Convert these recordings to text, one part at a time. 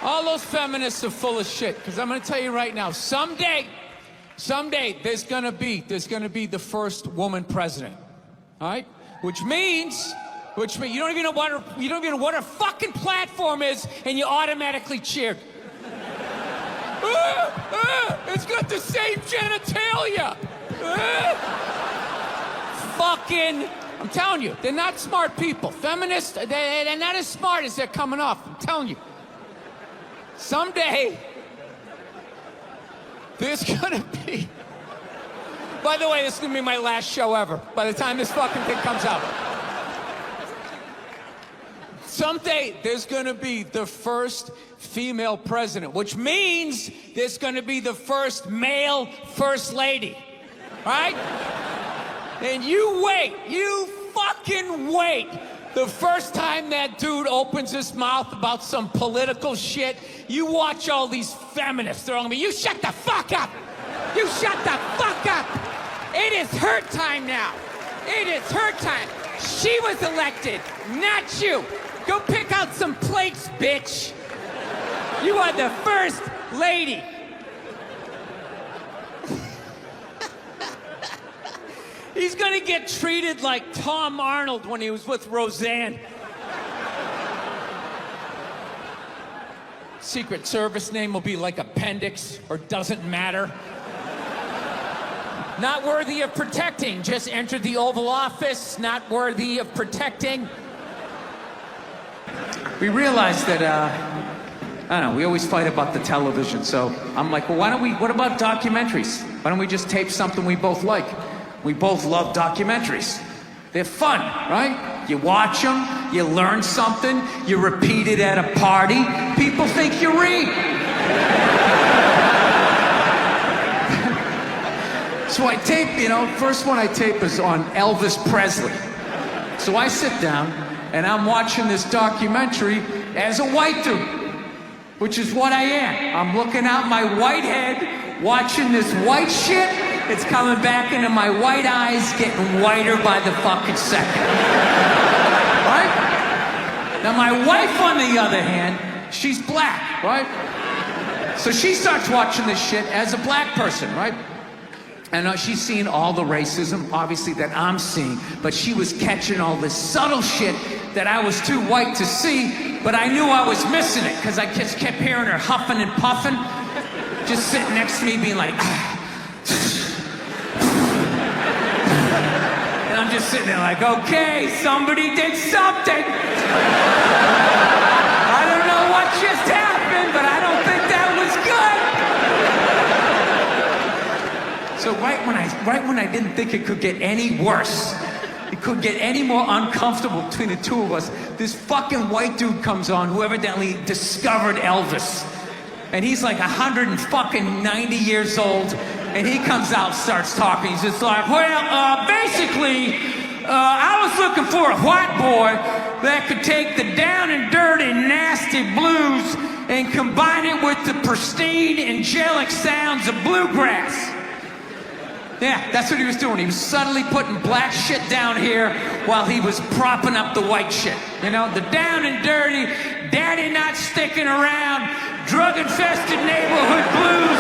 All those feminists are full of shit, because I'm going to tell you right now, someday, there's going to be the first woman president, all right? Which means you don't even know what her fucking platform is, and you automatically cheered. It's got the same genitalia. Fucking, I'm telling you, they're not smart people. Feminists, they're not as smart as they're coming off. I'm telling you. Someday, there's gonna be... By the way, this is gonna be my last show ever, by the time this fucking thing comes out. Someday, there's gonna be the first female president, which means there's gonna be the first male first lady, right? And you wait, you fucking wait. The first time that dude opens his mouth about some political shit, you watch all these feminists. They're all gonna be, you shut the fuck up! You shut the fuck up! It is her time now. It is her time. She was elected, not you. Go pick out some plates, bitch. You are the first lady. He's gonna get treated like Tom Arnold when he was with Roseanne. Secret Service name will be like Appendix or Doesn't Matter. Not worthy of protecting, just entered the Oval Office, not worthy of protecting. We realized that, I don't know, we always fight about the television, so I'm like, well, what about documentaries? Why don't we just tape something we both like? We both love documentaries. They're fun, right? You watch them, you learn something, you repeat it at a party, people think you read. So I tape, first one I tape is on Elvis Presley. So I sit down and I'm watching this documentary as a white dude, which is what I am. I'm looking out my white head, watching this white shit. It's coming back into my white eyes, getting whiter by the fucking second. Right? Now my wife, on the other hand, she's black, right? So she starts watching this shit as a black person, right? And she's seeing all the racism, obviously, that I'm seeing, but she was catching all this subtle shit that I was too white to see, but I knew I was missing it, because I just kept hearing her huffing and puffing, just sitting next to me being like, and I'm just sitting there like, okay, somebody did something. I don't know what just happened, but I don't think that was good. So right when I didn't think it could get any worse, it could get any more uncomfortable between the two of us, this fucking white dude comes on who evidently discovered Elvis. And he's like 190 years old, and he comes out, starts talking. He's just like, well, basically, I was looking for a white boy that could take the down and dirty, nasty blues and combine it with the pristine, angelic sounds of bluegrass. Yeah, that's what he was doing. He was subtly putting black shit down here while he was propping up the white shit. The down and dirty, daddy not sticking around, drug-infested neighborhood blues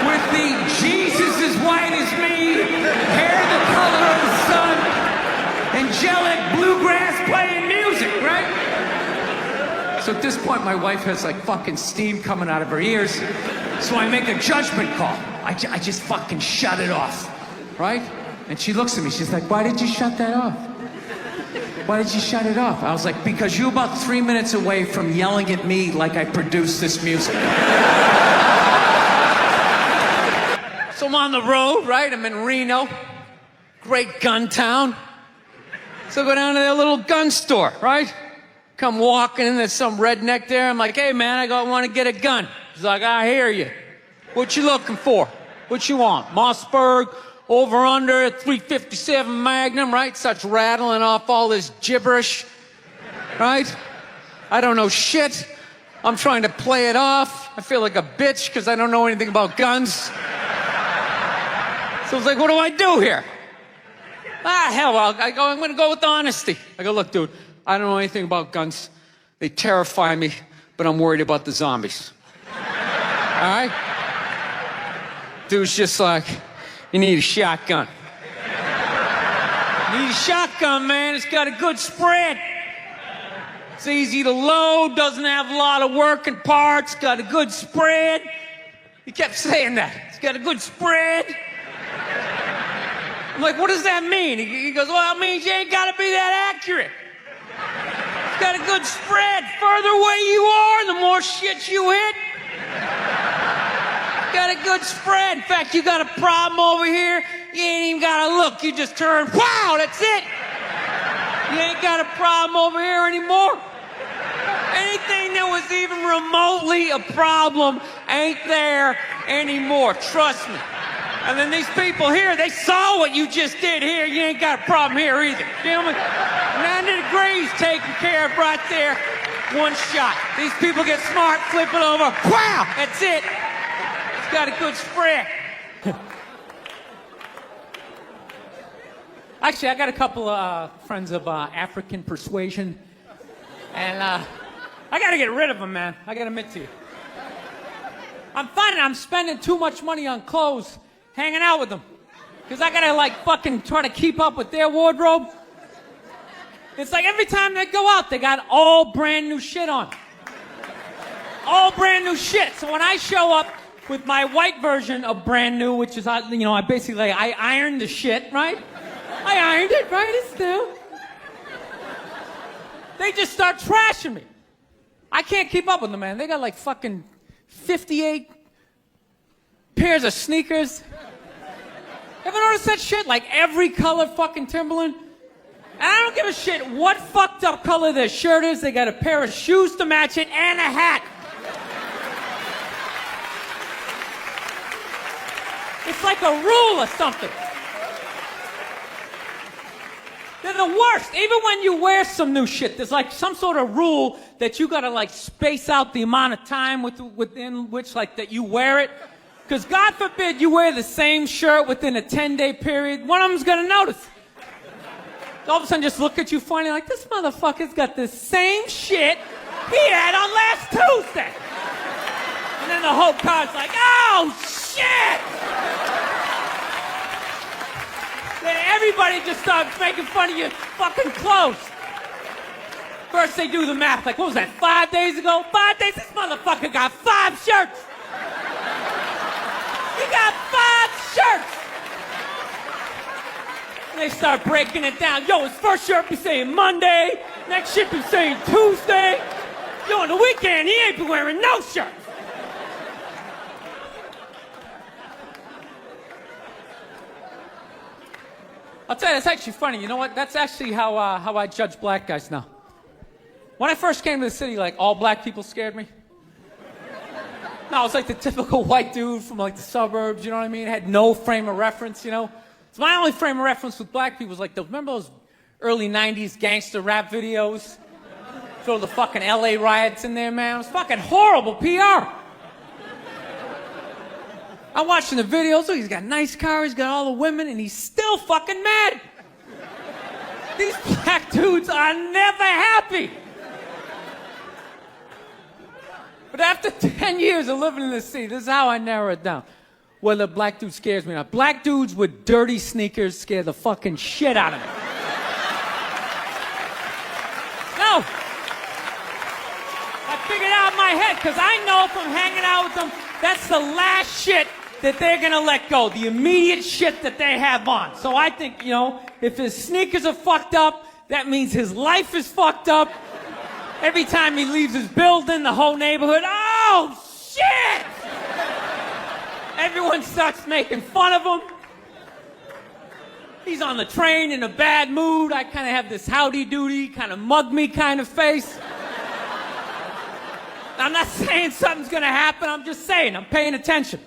with the Jesus as white as me, hair the color of the sun, angelic bluegrass playing music, right? So at this point, my wife has like fucking steam coming out of her ears. So I make a judgment call. I just fucking shut it off, right? And she looks at me, she's like, why did you shut that off? Why did you shut it off? I was like, because you're about 3 minutes away from yelling at me like I produced this music. So I'm on the road, right? I'm in Reno, great gun town. So I go down to their little gun store, right? Come walking in, there's some redneck there. I'm like, hey man, I want to get a gun. He's like, I hear you. What you looking for? What you want? Mossberg, over under, 357 Magnum, right? Starts rattling off all this gibberish, right? I don't know shit. I'm trying to play it off. I feel like a bitch because I don't know anything about guns. So I was like, what do I do here? Hell, I'm going to go with honesty. I go, look, dude, I don't know anything about guns. They terrify me. but I'm worried about the zombies. All right? Dude's just like, you need a shotgun. You need a shotgun, man. It's got a good spread. It's easy to load, doesn't have a lot of working parts, got a good spread. He kept saying that. It's got a good spread. I'm like, what does that mean? He goes, well, it means you ain't got to be that accurate. It's got a good spread. Further away you are, the more shit you hit. Got a good spread. In fact, you got a problem over here, you ain't even got to look. You just turn, wow, that's it. You ain't got a problem over here anymore. Anything that was even remotely a problem ain't there anymore. Trust me. And then these people here, they saw what you just did here. You ain't got a problem here either. Gentlemen, 90 degrees taken care of right there. One shot. These people get smart, flip it over. Wow, that's it. It's got a good spread. Actually, I got a couple of friends of African persuasion. And I got to get rid of them, man. I got to admit to you. I'm finding I'm spending too much money on clothes hanging out with them. Because I got to, like, fucking try to keep up with their wardrobe. It's like every time they go out, they got all brand new shit on. All brand new shit. So when I show up with my white version of brand new, which is, I basically, I ironed the shit, right? I ironed it, right? It's new. They just start trashing me. I can't keep up with them, man. They got like fucking 58 pairs of sneakers. Ever noticed that shit? Like every color fucking Timberland? And I don't give a shit what fucked up color their shirt is. They got a pair of shoes to match it and a hat. It's like a rule or something. They're the worst. Even when you wear some new shit, there's like some sort of rule that you gotta like space out the amount of time within which like that you wear it. Because God forbid you wear the same shirt within a 10-day period, one of them's gonna notice. All of a sudden just look at you funny like, this motherfucker's got the same shit he had on last Tuesday. And then the whole car's like, oh shit! Then everybody just starts making fun of your fucking clothes. First they do the math, like, what was that, 5 days ago? 5 days? This motherfucker got 5 shirts. He got 5 shirts. And they start breaking it down. Yo, his first shirt be saying Monday, next shirt be saying Tuesday. Yo, on the weekend, he ain't been wearing no shirts. I'll tell you, it's actually funny. You know what? That's actually how I judge black guys now. When I first came to the city, like, all black people scared me. No, I was like the typical white dude from, like, the suburbs, you know what I mean? Had no frame of reference, you know? So my only frame of reference with black people was, like, remember those early 90s gangster rap videos? Throw the fucking LA riots in there, man. It was fucking horrible PR. I'm watching the videos, oh, he's got a nice car, he's got all the women, and he's still fucking mad. These black dudes are never happy. But after 10 years of living in the city, this is how I narrow it down. Whether a black dude scares me or not. Black dudes with dirty sneakers scare the fucking shit out of me. No. I figured out in my head, because I know if I'm hanging out with them, that's the last shit that they're gonna let go, the immediate shit that they have on. So I think, you know, if his sneakers are fucked up, that means his life is fucked up. Every time he leaves his building, the whole neighborhood, oh, shit! Everyone starts making fun of him. He's on the train in a bad mood. I kind of have this howdy-doody, kind of mug-me kind of face. I'm not saying something's gonna happen, I'm just saying, I'm paying attention.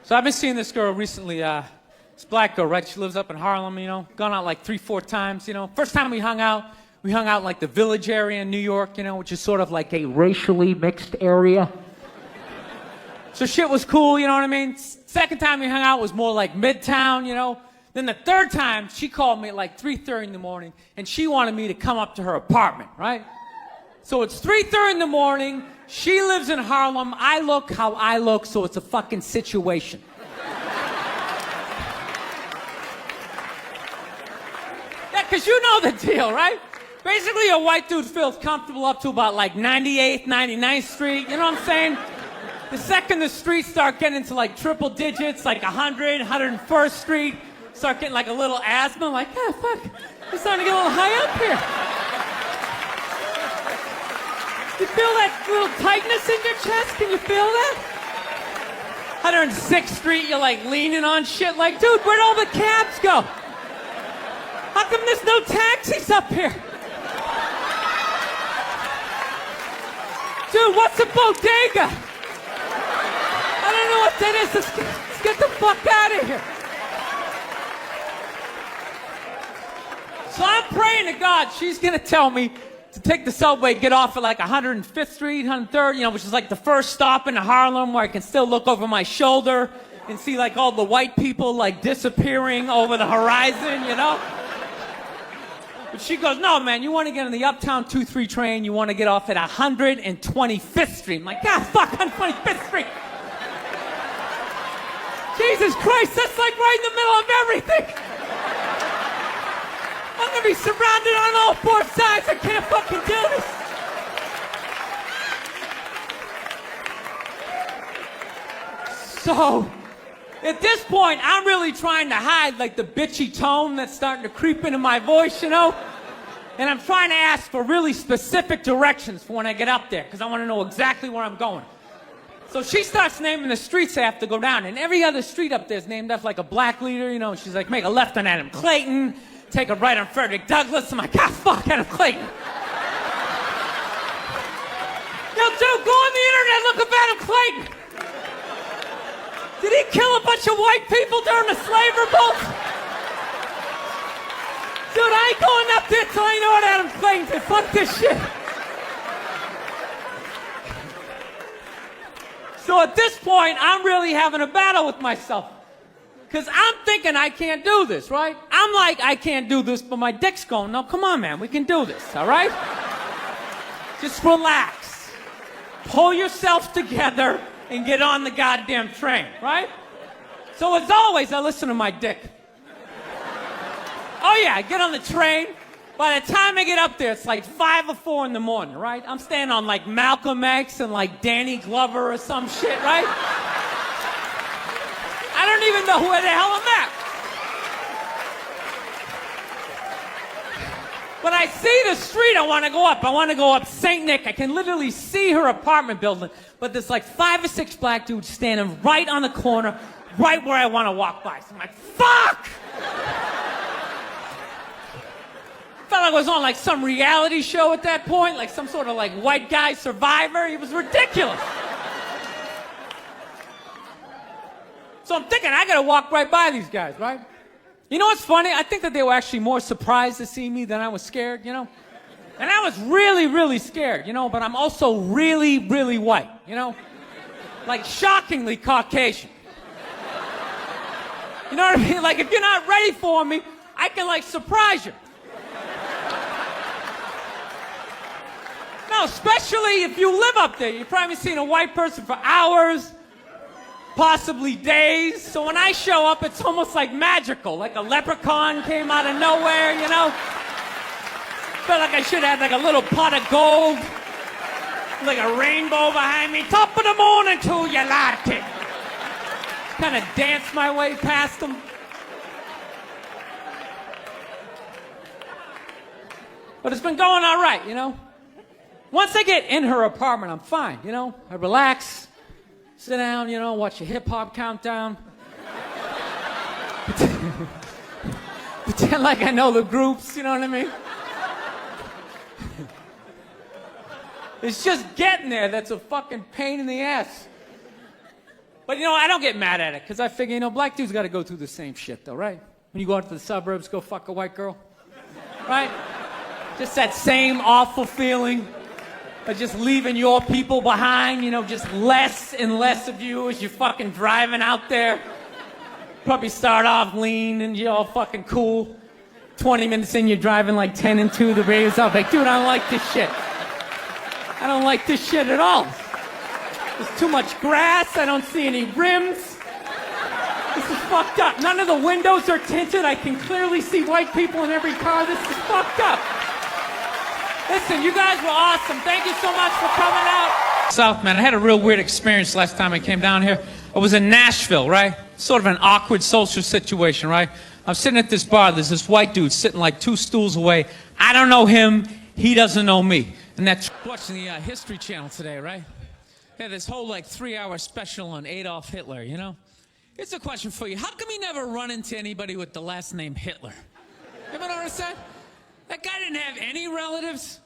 So I've been seeing this girl recently, this black girl, right? She lives up in Harlem, you know, gone out like 3-4 times, you know. First time we hung out in like the Village area in New York, you know, which is sort of like a racially mixed area. So shit was cool, you know what I mean? Second time we hung out was more like Midtown, you know. Then the third time, she called me at like 3:30 in the morning, and she wanted me to come up to her apartment, right? So it's 3:30 in the morning. She lives in Harlem. I look how I look, so it's a fucking situation. Yeah, because you know the deal, right? Basically, a white dude feels comfortable up to about like 98th, 99th Street. You know what I'm saying? The second the streets start getting into like triple digits, like 100, 101st Street, start getting like a little asthma, like, yeah, fuck, it's starting to get a little high up here. You feel that little tightness in your chest? Can you feel that? 106th Street, you're like leaning on shit like, dude, where'd all the cabs go? How come there's no taxis up here? Dude, what's a bodega? I don't know what that is. Let's get the fuck out of here. So I'm praying to God she's gonna tell me to take the subway, get off at like 105th Street, 103rd, which is like the first stop in Harlem where I can still look over my shoulder and see like all the white people like disappearing over the horizon, But she goes, no, man, you want to get on the Uptown 2-3 train, you want to get off at 125th Street. I'm like, God, fuck, 125th Street. Jesus Christ, that's like right in the middle of everything. I'm going to be surrounded on all four sides. I can't fucking do this. So, at this point, I'm really trying to hide like the bitchy tone that's starting to creep into my voice, And I'm trying to ask for really specific directions for when I get up there, because I want to know exactly where I'm going. So she starts naming the streets I have to go down, and every other street up there is named after like a black leader, She's like, make a left on Adam Clayton, take a right on Frederick Douglass. I'm like, ah, fuck, Adam Clayton. Yo, dude, go on the internet, look up Adam Clayton. Did he kill a bunch of white people during the slave revolt? Dude, I ain't going up there till I know what Adam Clayton did. Fuck this shit. So at this point, I'm really having a battle with myself. Because I'm thinking I can't do this, right? I'm like, I can't do this, but my dick's going, no, come on, man, we can do this, all right? Just relax. Pull yourself together and get on the goddamn train, right? So as always, I listen to my dick. Oh yeah, I get on the train. By the time I get up there, it's like 5 or 4 in the morning, right? I'm staying on like Malcolm X and like Danny Glover or some shit, right? I don't even know where the hell I'm at. When I see the street I want to go up, St. Nick. I can literally see her apartment building, but there's like 5 or 6 black dudes standing right on the corner, right where I want to walk by. So I'm like, fuck! Felt like I was on like some reality show at that point, like some sort of like white guy survivor. It was ridiculous. So I'm thinking I gotta walk right by these guys, right? You know what's funny? I think that they were actually more surprised to see me than I was scared, And I was really, really scared, but I'm also really, really white, Like shockingly Caucasian. You know what I mean? Like if you're not ready for me, I can like surprise you. No, especially if you live up there. You've probably seen a white person for hours, possibly days. So when I show up, it's almost like magical, like a leprechaun came out of nowhere, Felt like I should have like a little pot of gold, like a rainbow behind me. Top of the morning to you, latte. Kind of dance my way past them. But it's been going all right, Once I get in her apartment, I'm fine, I relax, sit down, watch a hip-hop countdown. Pretend like I know the groups, you know what I mean? It's just getting there that's a fucking pain in the ass. But, I don't get mad at it, because I figure, black dudes got to go through the same shit, though, right? When you go out to the suburbs, go fuck a white girl, right? Just that same awful feeling. Of just leaving your people behind, just less and less of you as you're fucking driving out there. Probably start off lean and you're all fucking cool. 20 minutes in, you're driving like 10 and 2, the radio's off. Like, dude, I don't like this shit. I don't like this shit at all. There's too much grass. I don't see any rims. This is fucked up. None of the windows are tinted. I can clearly see white people in every car. This is fucked up. Listen, you guys were awesome. Thank you so much for coming out. South, man, I had a real weird experience last time I came down here. I was in Nashville, right? Sort of an awkward social situation, right? I'm sitting at this bar. There's this white dude sitting like 2 stools away. I don't know him. He doesn't know me. And that's watching the History Channel today, right? Yeah, this whole like 3-hour special on Adolf Hitler, you know? Here's a question for you. How come you never run into anybody with the last name Hitler? You ever notice that? That guy didn't have any relatives.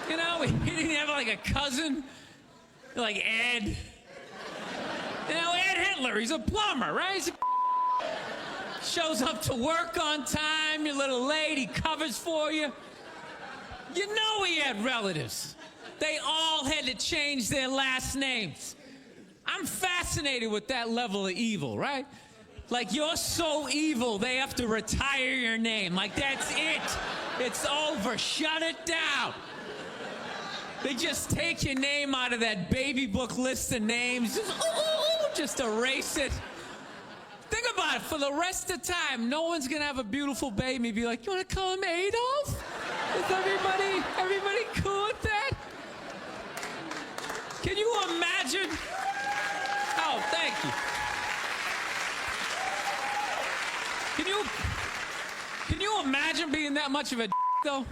You know, he didn't have like a cousin, like Ed. You know, Ed Hitler, he's a plumber, right? He's shows up to work on time, you're a little late, he covers for you. You know he had relatives. They all had to change their last names. I'm fascinated with that level of evil, right? Like, you're so evil, they have to retire your name. Like, that's it. It's over. Shut it down. They just take your name out of that baby book list of names. Just erase it. Think about it. For the rest of the time, no one's going to have a beautiful baby and be like, you want to call him Adolf? Is everybody cool with that? Can you imagine? Oh, thank you. Can you imagine being that much of a though?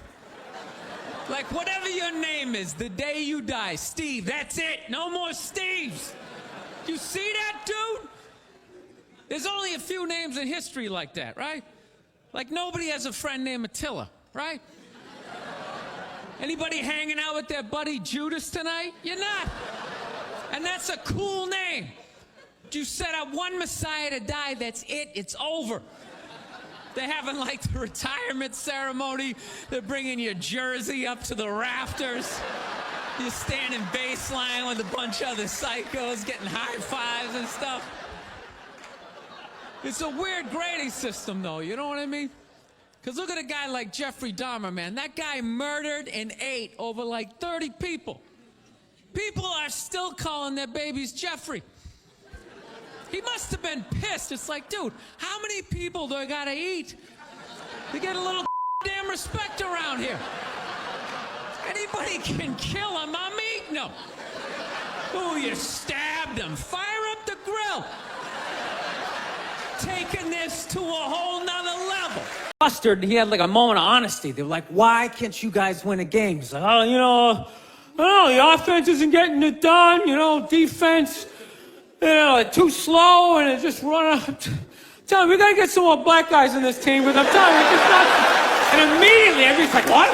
Like, whatever your name is, the day you die, Steve, that's it. No more Steves. You see that, dude? There's only a few names in history like that, right? Like, nobody has a friend named Attila, right? Anybody hanging out with their buddy Judas tonight? You're not. And that's a cool name. You set up one Messiah to die, that's it, it's over. They're having like the retirement ceremony. They're bringing your jersey up to the rafters. You're standing baseline with a bunch of other psychos getting high fives and stuff. It's a weird grading system though, you know what I mean? Because look at a guy like Jeffrey Dahmer, man. That guy murdered and ate over like 30 people. People are still calling their babies Jeffrey. He must have been pissed. It's like, dude, how many people do I gotta eat to get a little damn respect around here? Anybody can kill him, I'm eating him. Ooh, you stabbed him. Fire up the grill. Taking this to a whole nother level. Mustard, he had like a moment of honesty. They were like, why can't you guys win a game? He's like, oh, you know, I don't know, the offense isn't getting it done, you know, defense. You know, too slow, and it just run out. Tell me, we gotta get some more black guys in this team, because I'm telling you, it's not. And immediately, everybody's like, what?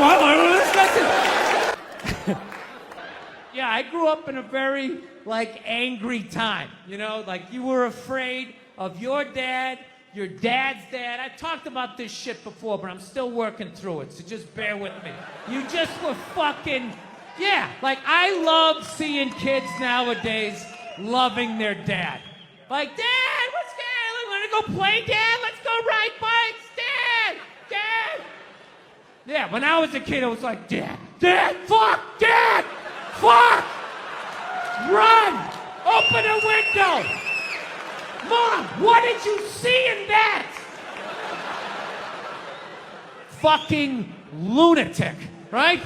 Yeah, I grew up in a very, like, angry time, you know? Like, you were afraid of your dad's dad. I talked about this shit before, but I'm still working through it, so just bear with me. You just were fucking, yeah, like, I love seeing kids nowadays loving their dad. Like, Dad, what's good? Want to go play, Dad? Let's go ride bikes, Dad. Yeah, when I was a kid, I was like, Dad, fuck, Dad, fuck, run, open a window. Mom, what did you see in that? Fucking lunatic, right?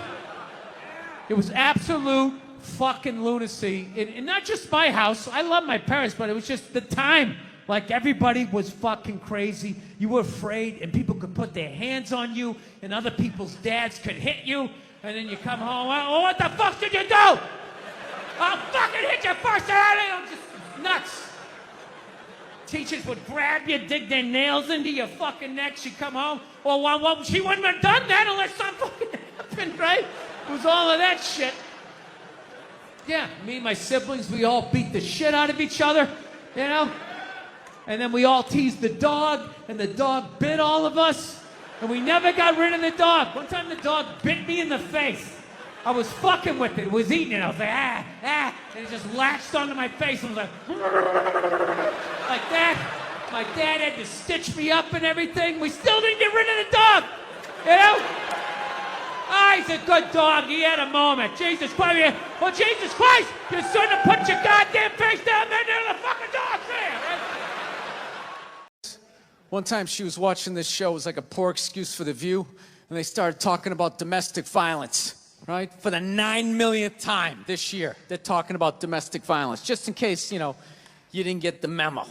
It was absolute fucking lunacy. And not just my house. I love my parents, but it was just the time. Like, everybody was fucking crazy. You were afraid, and people could put their hands on you, and other people's dads could hit you, and then you come home, oh, what the fuck did you do? I'll fucking hit you first. I'm just nuts. Teachers would grab you, dig their nails into your fucking neck. She'd come home. Well, she wouldn't have done that unless something fucking happened, right? It was all of that shit. Yeah, me and my siblings, we all beat the shit out of each other, you know? And then we all teased the dog, and the dog bit all of us, and we never got rid of the dog. One time the dog bit me in the face. I was fucking with it. It was eating it. I was like, and it just latched onto my face and was like that. My dad had to stitch me up and everything. We still didn't get rid of the dog, you know? Ah, he's a good dog. He had a moment. Jesus Christ. Oh, Jesus Christ! You shouldn't have put your goddamn face down there near the fucking dog there. One time she was watching this show, it was like a poor excuse for The View, and they started talking about domestic violence, right? For the 9 millionth time this year, they're talking about domestic violence, just in case, you didn't get the memo,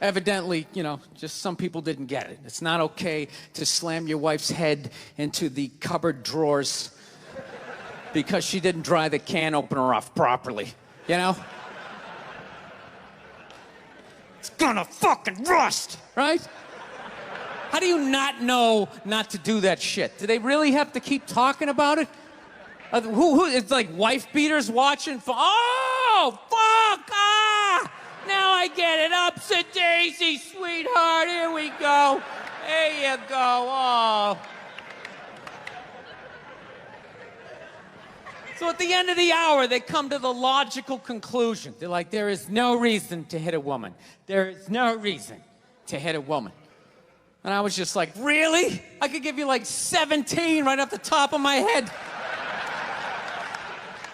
Evidently, just some people didn't get it. It's not okay to slam your wife's head into the cupboard drawers because she didn't dry the can opener off properly, It's gonna fucking rust, right? How do you not know not to do that shit? Do they really have to keep talking about it? It's like wife beaters watching. Oh, fuck! Ah! Now I get it. Upset daisy, sweetheart. Here we go. There you go. Oh. So at the end of the hour, they come to the logical conclusion. They're like, there is no reason to hit a woman. There is no reason to hit a woman. And I was just like, really? I could give you like 17 right off the top of my head.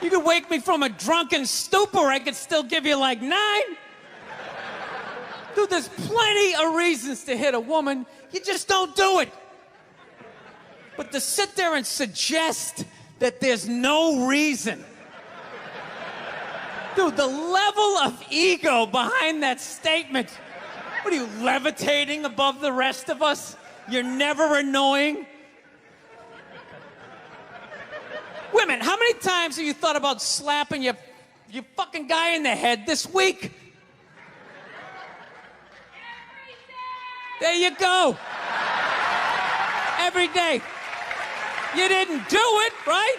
You could wake me from a drunken stupor, I could still give you like 9. Dude, there's plenty of reasons to hit a woman. You just don't do it. But to sit there and suggest that there's no reason. Dude, the level of ego behind that statement. What are you, levitating above the rest of us? You're never annoying? Women, how many times have you thought about slapping your fucking guy in the head this week? There you go. Every day. You didn't do it, right?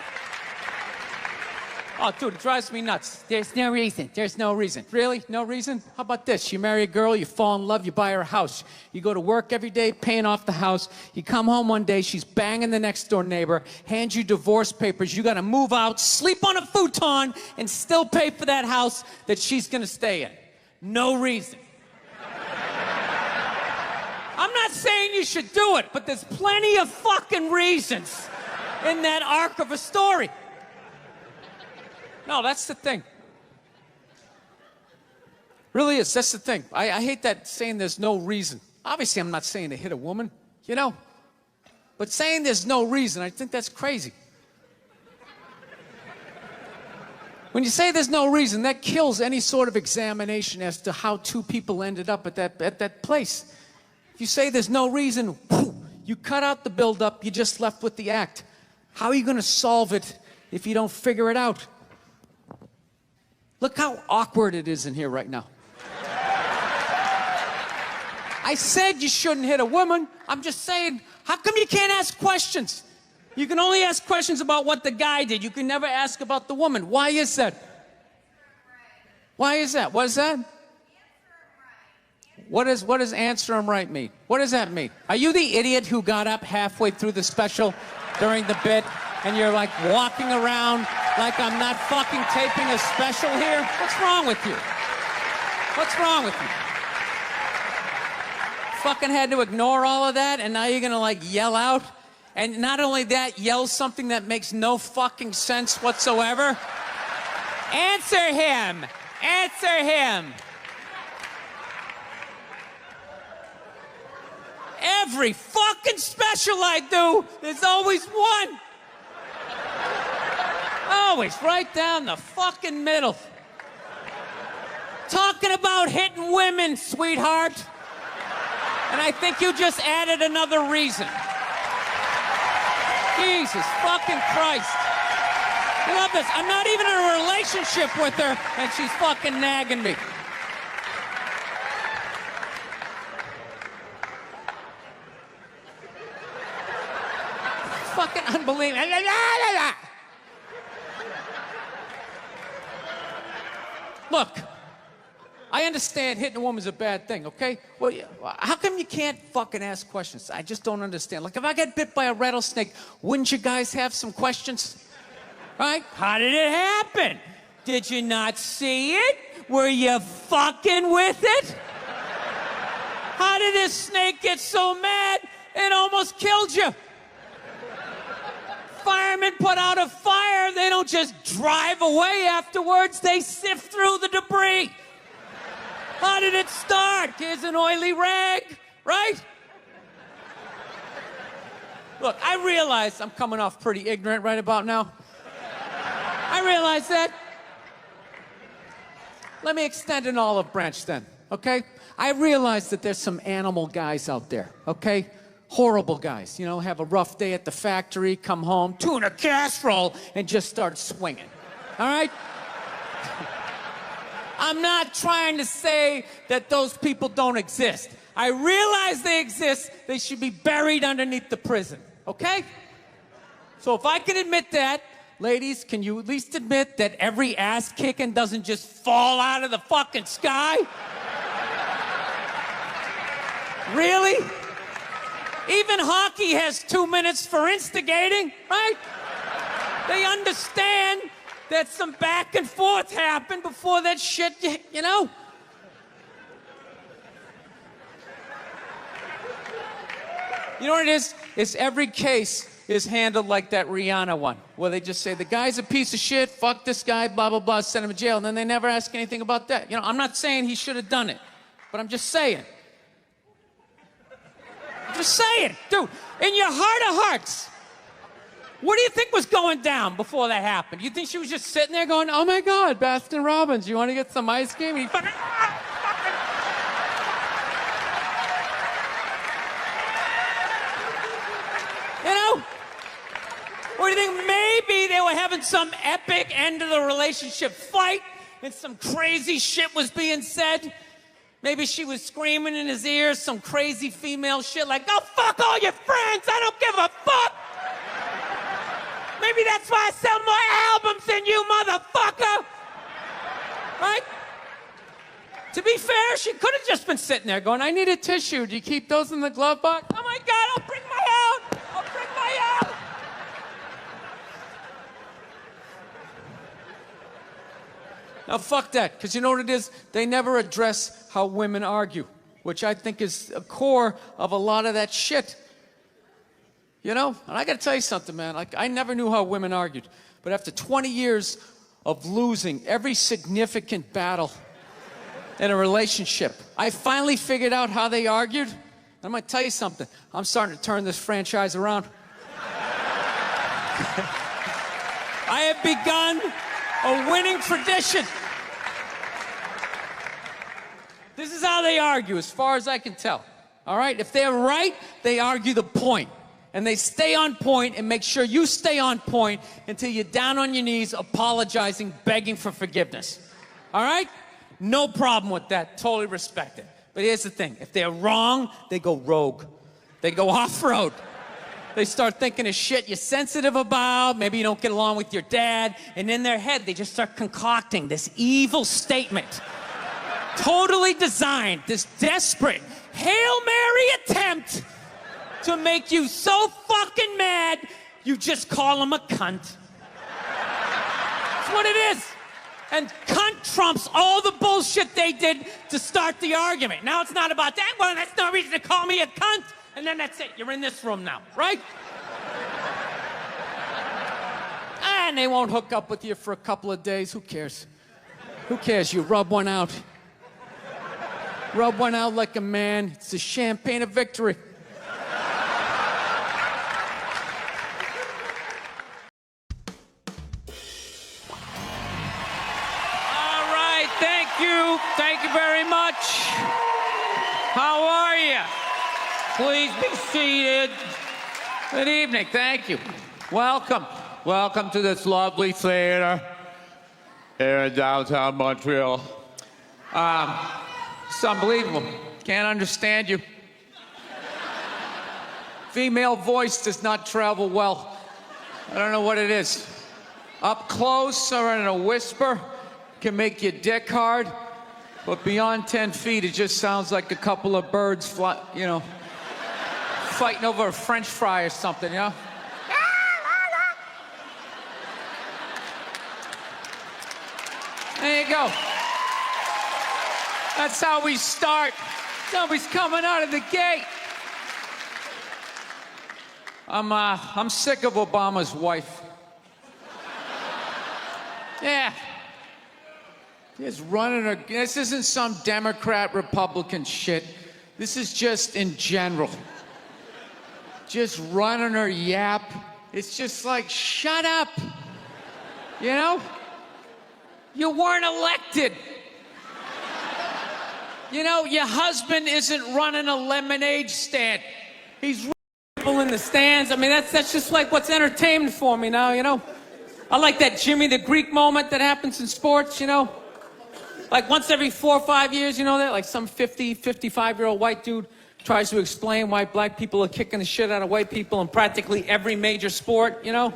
Oh, dude, it drives me nuts. There's no reason. There's no reason. Really? No reason? How about this? You marry a girl, you fall in love, you buy her a house. You go to work every day, paying off the house. You come home one day, she's banging the next door neighbor, hands you divorce papers. You got to move out, sleep on a futon, and still pay for that house that she's going to stay in. No reason. I'm not saying you should do it, but there's plenty of fucking reasons in that arc of a story. No, that's the thing. Really is. That's the thing. I hate that saying there's no reason. Obviously, I'm not saying to hit a woman, But saying there's no reason, I think that's crazy. When you say there's no reason, that kills any sort of examination as to how two people ended up at that place. If you say there's no reason, you cut out the build-up, you're just left with the act. How are you going to solve it if you don't figure it out? Look how awkward it is in here right now. I said you shouldn't hit a woman. I'm just saying, how come you can't ask questions? You can only ask questions about what the guy did. You can never ask about the woman. Why is that? Why is that? What is that? What does answer him right mean? What does that mean? Are you the idiot who got up halfway through the special during the bit and you're like walking around like I'm not fucking taping a special here? What's wrong with you? What's wrong with you? Fucking had to ignore all of that and now you're gonna like yell out? And not only that, yell something that makes no fucking sense whatsoever? Answer him! Answer him! Every fucking special I do, there's always one. Always right down the fucking middle. Talking about hitting women, sweetheart. And I think you just added another reason. Jesus fucking Christ. I love this. I'm not even in a relationship with her, and she's fucking nagging me. Fucking unbelievable. Look, I understand hitting a woman's a bad thing, okay? Well, how come you can't fucking ask questions? I just don't understand. Like, if I get bit by a rattlesnake, wouldn't you guys have some questions? Right? How did it happen? Did you not see it? Were you fucking with it? How did this snake get so mad it almost killed you? firemen put out a fire, they don't just drive away afterwards, they sift through the debris. How did it start? Here's an oily rag, right? Look, I realize I'm coming off pretty ignorant right about now. I realize that. Let me extend an olive branch then, okay? I realize that there's some animal guys out there, okay? Horrible guys, you know, have a rough day at the factory, come home, tuna casserole, and just start swinging, all right? I'm not trying to say that those people don't exist. I realize they exist. They should be buried underneath the prison, okay? So if I can admit that, ladies, can you at least admit that every ass kicking doesn't just fall out of the fucking sky? Really? Even hockey has 2 minutes for instigating, right? They understand that some back and forth happened before that shit, you know? You know what it is? It's every case is handled like that Rihanna one, where they just say, the guy's a piece of shit, fuck this guy, blah, blah, blah, send him to jail, and then they never ask anything about that. You know, I'm not saying he should have done it, but I'm just saying. I'm just saying, dude, in your heart of hearts, what do you think was going down before that happened? You think she was just sitting there going, oh my God, Baskin Robbins, you want to get some ice cream? And he fucking, you know? Or do you think maybe they were having some epic end of the relationship fight and some crazy shit was being said? Maybe she was screaming in his ears some crazy female shit like, go fuck all your friends, I don't give a fuck! Maybe that's why I sell more albums than you, motherfucker! Right? To be fair, she could have just been sitting there going, I need a tissue. Do you keep those in the glove box? Oh my God, I'll bring my out! I'll bring my out! Now, fuck that, because you know what it is? They never address how women argue, which I think is a core of a lot of that shit. You know? And I gotta tell you something, man. Like, I never knew how women argued. But after 20 years of losing every significant battle in a relationship, I finally figured out how they argued. And I'm gonna tell you something. I'm starting to turn this franchise around. I have begun a winning tradition. This is how they argue, as far as I can tell. All right? If they're right, they argue the point. And they stay on point and make sure you stay on point until you're down on your knees, apologizing, begging for forgiveness. All right? No problem with that. Totally respect it. But here's the thing. If they're wrong, they go rogue. They go off-road. They start thinking of shit you're sensitive about. Maybe you don't get along with your dad. And in their head, they just start concocting this evil statement. Totally designed, this desperate Hail Mary attempt to make you so fucking mad, you just call him a cunt. That's what it is. And cunt trumps all the bullshit they did to start the argument. Now it's not about that. Well, that's no reason to call me a cunt. And then that's it. You're in this room now, right? And they won't hook up with you for a couple of days. Who cares? Who cares? You rub one out. Rub one out like a man. It's the champagne of victory. All right, thank you. Thank you very much. How are you? Please be seated. Good evening. Thank you. Welcome. Welcome to this lovely theater here in downtown Montreal. It's unbelievable. Can't understand you. Female voice does not travel well. I don't know what it is. Up close or in a whisper can make your dick hard, but beyond 10 feet, it just sounds like a couple of birds fighting over a French fry or something, you know? There you go. That's how we start. Nobody's coming out of the gate. I'm sick of Obama's wife. Yeah. Just running her. This isn't some Democrat, Republican shit. This is just in general. Just running her yap. It's just like, shut up. You know? You weren't elected. You know, your husband isn't running a lemonade stand. He's People in the stands. I mean, that's just like what's entertainment for me now, you know? I like that Jimmy the Greek moment that happens in sports, you know? Like once every 4 or 5 years, you know that? Like some 50, 55-year-old white dude tries to explain why black people are kicking the shit out of white people in practically every major sport, you know?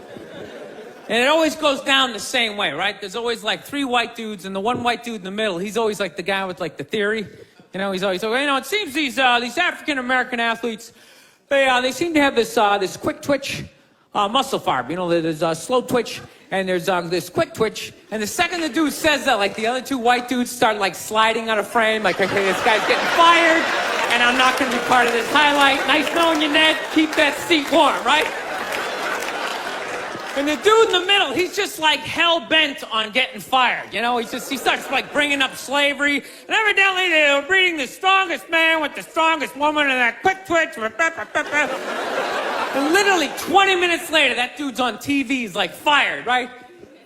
And it always goes down the same way, right? There's always like 3 white dudes, and the one white dude in the middle, he's always like the guy with like the theory. You know, he's always like, you know, it seems these African-American athletes, they seem to have this quick twitch muscle fiber. You know, there's slow twitch, and there's this quick twitch. And the second the dude says that, like the other 2 white dudes start like sliding out of frame, like, okay, this guy's getting fired, and I'm not going to be part of this highlight. Nice knowing you, Ned. Keep that seat warm, right? And the dude in the middle, he's just like hell-bent on getting fired. You know, he starts like bringing up slavery. And evidently they were breeding the strongest man with the strongest woman and that quick twitch. And literally 20 minutes later, that dude's on TV. He's like fired, right?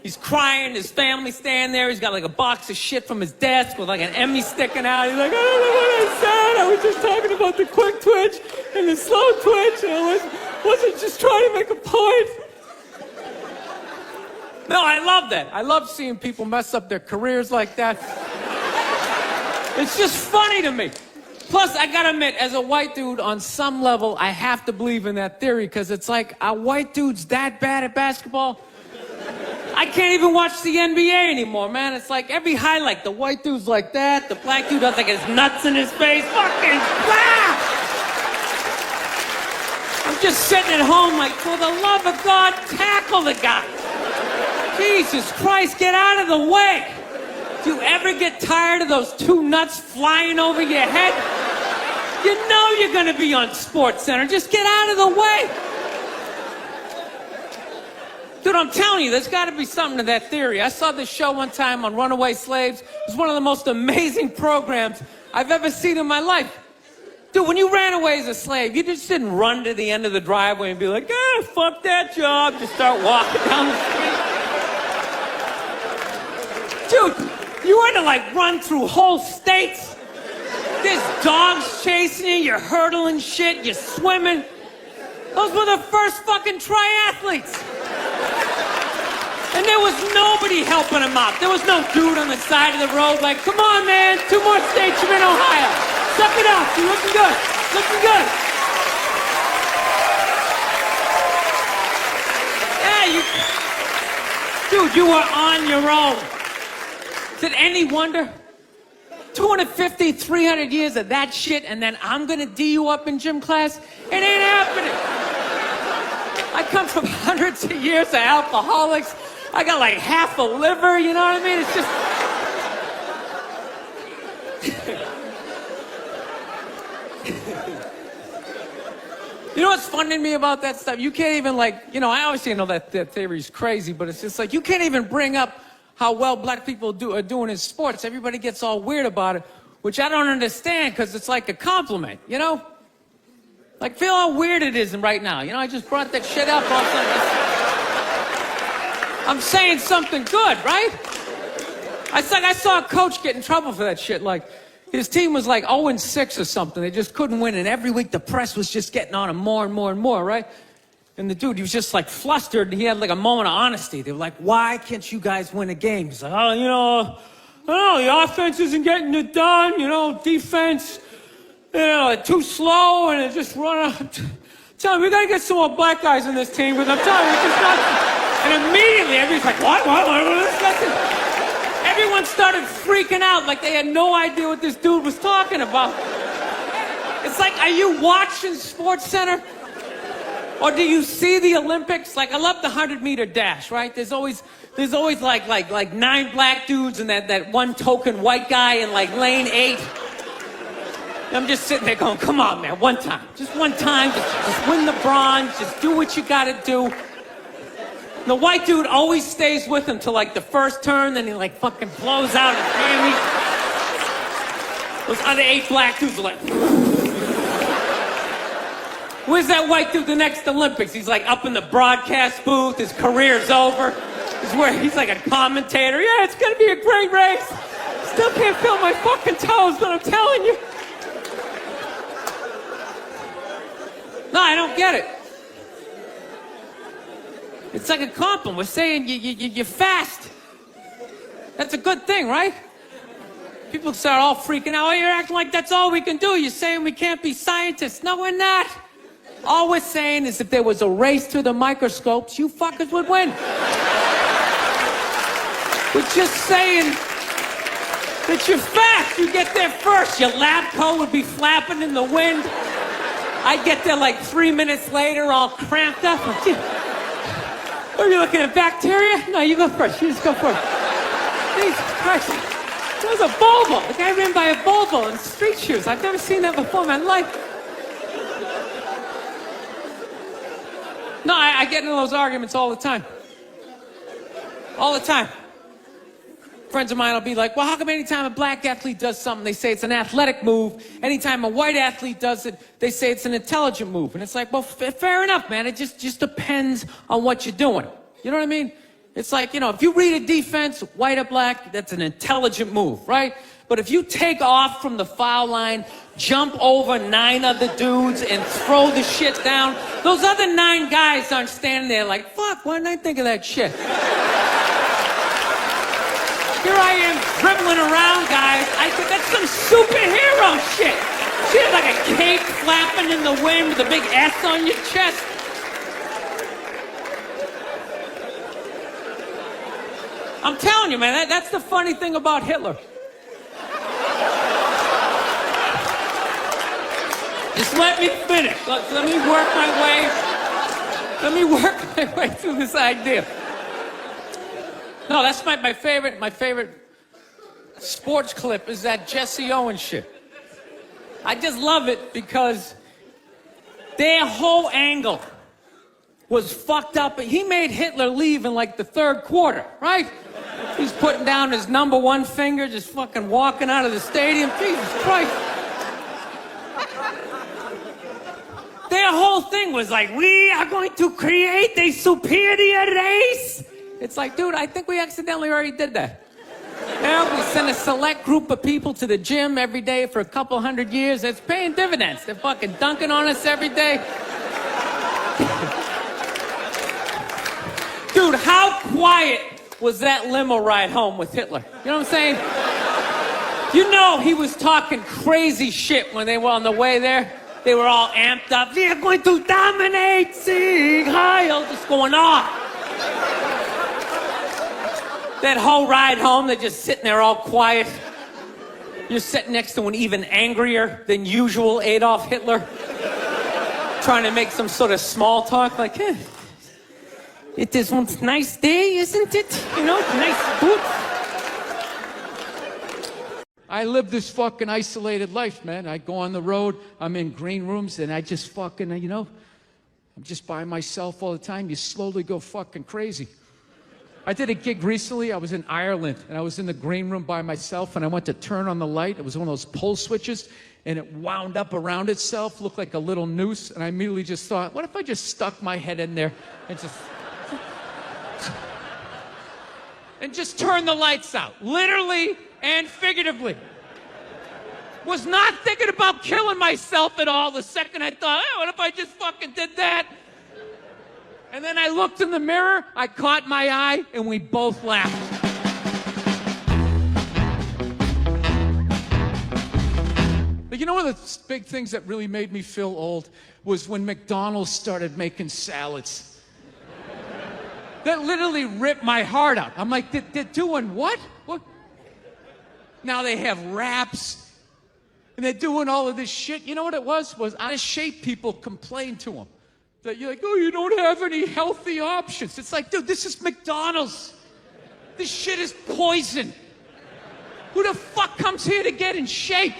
He's crying. His family's standing there. He's got like a box of shit from his desk with like an Emmy sticking out. He's like, I don't know what I said. I was just talking about the quick twitch and the slow twitch. And I wasn't just trying to make a point. No, I love that. I love seeing people mess up their careers like that. It's just funny to me. Plus, I gotta admit, as a white dude, on some level, I have to believe in that theory, because it's like, are white dudes that bad at basketball? I can't even watch the NBA anymore, man. It's like every highlight, the white dude's like that, the black dude has like his nuts in his face. Fucking blah! I'm just sitting at home like, for the love of God, tackle the guy. Jesus Christ, get out of the way. Do you ever get tired of those 2 nuts flying over your head? You know you're going to be on Sports Center. Just get out of the way. Dude, I'm telling you, there's got to be something to that theory. I saw this show one time on runaway slaves. It was one of the most amazing programs I've ever seen in my life. Dude, when you ran away as a slave, you just didn't run to the end of the driveway and be like, fuck that job. Just start walking down the street. Dude, you had to like run through whole states. There's dogs chasing you, you're hurdling shit, you're swimming. Those were the first fucking triathletes. And there was nobody helping them out. There was no dude on the side of the road like, come on, man, 2 more states, you're in Ohio. Suck it up, you're looking good, looking good. Yeah, dude, you were on your own. Is it any wonder? 250, 300 years of that shit, and then I'm gonna D you up in gym class? It ain't happening. I come from hundreds of years of alcoholics. I got like half a liver, you know what I mean? It's just... You know what's funny to me about that stuff? You can't even like, you know, I obviously know that theory's crazy, but it's just like, you can't even bring up how well black people are doing in sports. Everybody gets all weird about it, which I don't understand, because it's like a compliment, you know? Like, feel how weird it is right now. You know, I just brought that shit up. All of a sudden. I'm saying something good, right? I saw a coach get in trouble for that shit. Like, his team was like 0-6 or something. They just couldn't win, and every week the press was just getting on him more and more and more, right? And the dude, he was just like flustered, and he had like a moment of honesty. They were like, why can't you guys win a game? He's like, oh, you know, I don't know, the offense isn't getting it done, you know, defense, you know, too slow, and it just run out. Tell him, we gotta get some more black guys on this team, because I'm telling you, it's just not. And immediately, everybody's like, what? Everyone started freaking out like they had no idea what this dude was talking about. It's like, are you watching Sports Center? Or do you see the Olympics? Like, I love the 100-meter dash, right? There's always like 9 black dudes and that one token white guy in like lane 8. I'm just sitting there going, come on, man, one time. Just one time, just win the bronze, just do what you gotta do. The white dude always stays with him till like the first turn, then he like fucking blows out his hammy. Those other 8 black dudes are like, where's that white dude the next Olympics? He's like up in the broadcast booth, his career's over. He's like a commentator. Yeah, it's gonna be a great race. Still can't feel my fucking toes, but I'm telling you. No, I don't get it. It's like a compliment. We're saying you're fast. That's a good thing, right? People start all freaking out. Oh, you're acting like that's all we can do. You're saying we can't be scientists. No, we're not. All we're saying is if there was a race to the microscopes, you fuckers would win. We're just saying that you're fast. You get there first. Your lab coat would be flapping in the wind. I'd get there like 3 minutes later, all cramped up. Are you looking at bacteria? No, you go first. You just go first. Jesus Christ. That was a Volvo. The guy ran by a Volvo in street shoes. I've never seen that before in my life. No, I get into those arguments all the time. All the time. Friends of mine will be like, well, how come anytime a black athlete does something, they say it's an athletic move. Anytime a white athlete does it, they say it's an intelligent move. And it's like, well, fair enough, man. It just depends on what you're doing. You know what I mean? It's like, you know, if you read a defense, white or black, that's an intelligent move, right? But if you take off from the foul line, jump over 9 other dudes and throw the shit down, those other 9 guys aren't standing there like, fuck, why didn't I think of that shit? Here I am dribbling around, guys. That's some superhero shit. She had like a cape flapping in the wind with a big S on your chest. I'm telling you, man, that's the funny thing about Hitler. Just let me finish. Let me work my way through this idea. No, that's my favorite sports clip is that Jesse Owens shit. I just love it because their whole angle was fucked up. He made Hitler leave in like the 3rd quarter, right? He's putting down his number 1 finger, just fucking walking out of the stadium. Jesus Christ. Their whole thing was like, we are going to create a superior race. It's like, dude, I think we accidentally already did that. Yeah, we send a select group of people to the gym every day for a couple hundred years. It's paying dividends. They're fucking dunking on us every day. Dude, how quiet was that limo ride home with Hitler? You know what I'm saying? You know he was talking crazy shit when they were on the way there. They were all amped up. We are going to dominate, Sieg Heil, just going off. That whole ride home, they're just sitting there all quiet. You're sitting next to an even angrier than usual Adolf Hitler, trying to make some sort of small talk, like, hey, it is one nice day, isn't it? You know, nice boot. I live this fucking isolated life, man. I go on the road, I'm in green rooms, and I just fucking, you know, I'm just by myself all the time. You slowly go fucking crazy. I did a gig recently. I was in Ireland, and I was in the green room by myself, and I went to turn on the light. It was one of those pull switches, and it wound up around itself, looked like a little noose, and I immediately just thought, what if I just stuck my head in there and just turned the lights out, literally and figuratively. Was not thinking about killing myself at all the second I thought, hey, what if I just fucking did that? And then I looked in the mirror, I caught my eye, and we both laughed. But you know one of the big things that really made me feel old was when McDonald's started making salads. That literally ripped my heart out. I'm like, they're doing what? What? Now they have wraps, and they're doing all of this shit. You know what it was? Out of shape people complained to them. That you're like, oh, you don't have any healthy options. It's like, dude, this is McDonald's. This shit is poison. Who the fuck comes here to get in shape?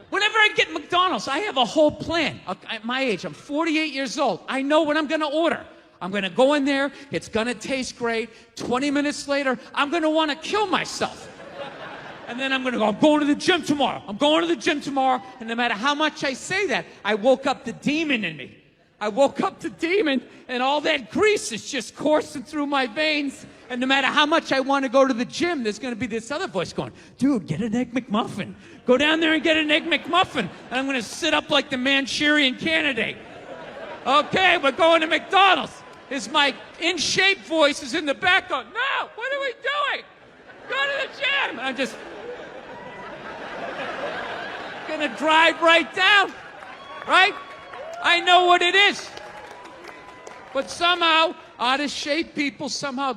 Whenever I get McDonald's, I have a whole plan. At my age, I'm 48 years old. I know what I'm going to order. I'm going to go in there. It's going to taste great. 20 minutes later, I'm going to want to kill myself. And then I'm going to go, I'm going to the gym tomorrow. I'm going to the gym tomorrow. And no matter how much I say that, I woke up the demon in me. I woke up the demon, and all that grease is just coursing through my veins. And no matter how much I want to go to the gym, there's going to be this other voice going, dude, get an Egg McMuffin. Go down there and get an Egg McMuffin. And I'm going to sit up like the Manchurian Candidate. Okay, we're going to McDonald's. My in-shape voice is in the back going, no, what are we doing? Go to the gym. And I'm just going to drive right down, right? I know what it is. But somehow, out-of-shape people somehow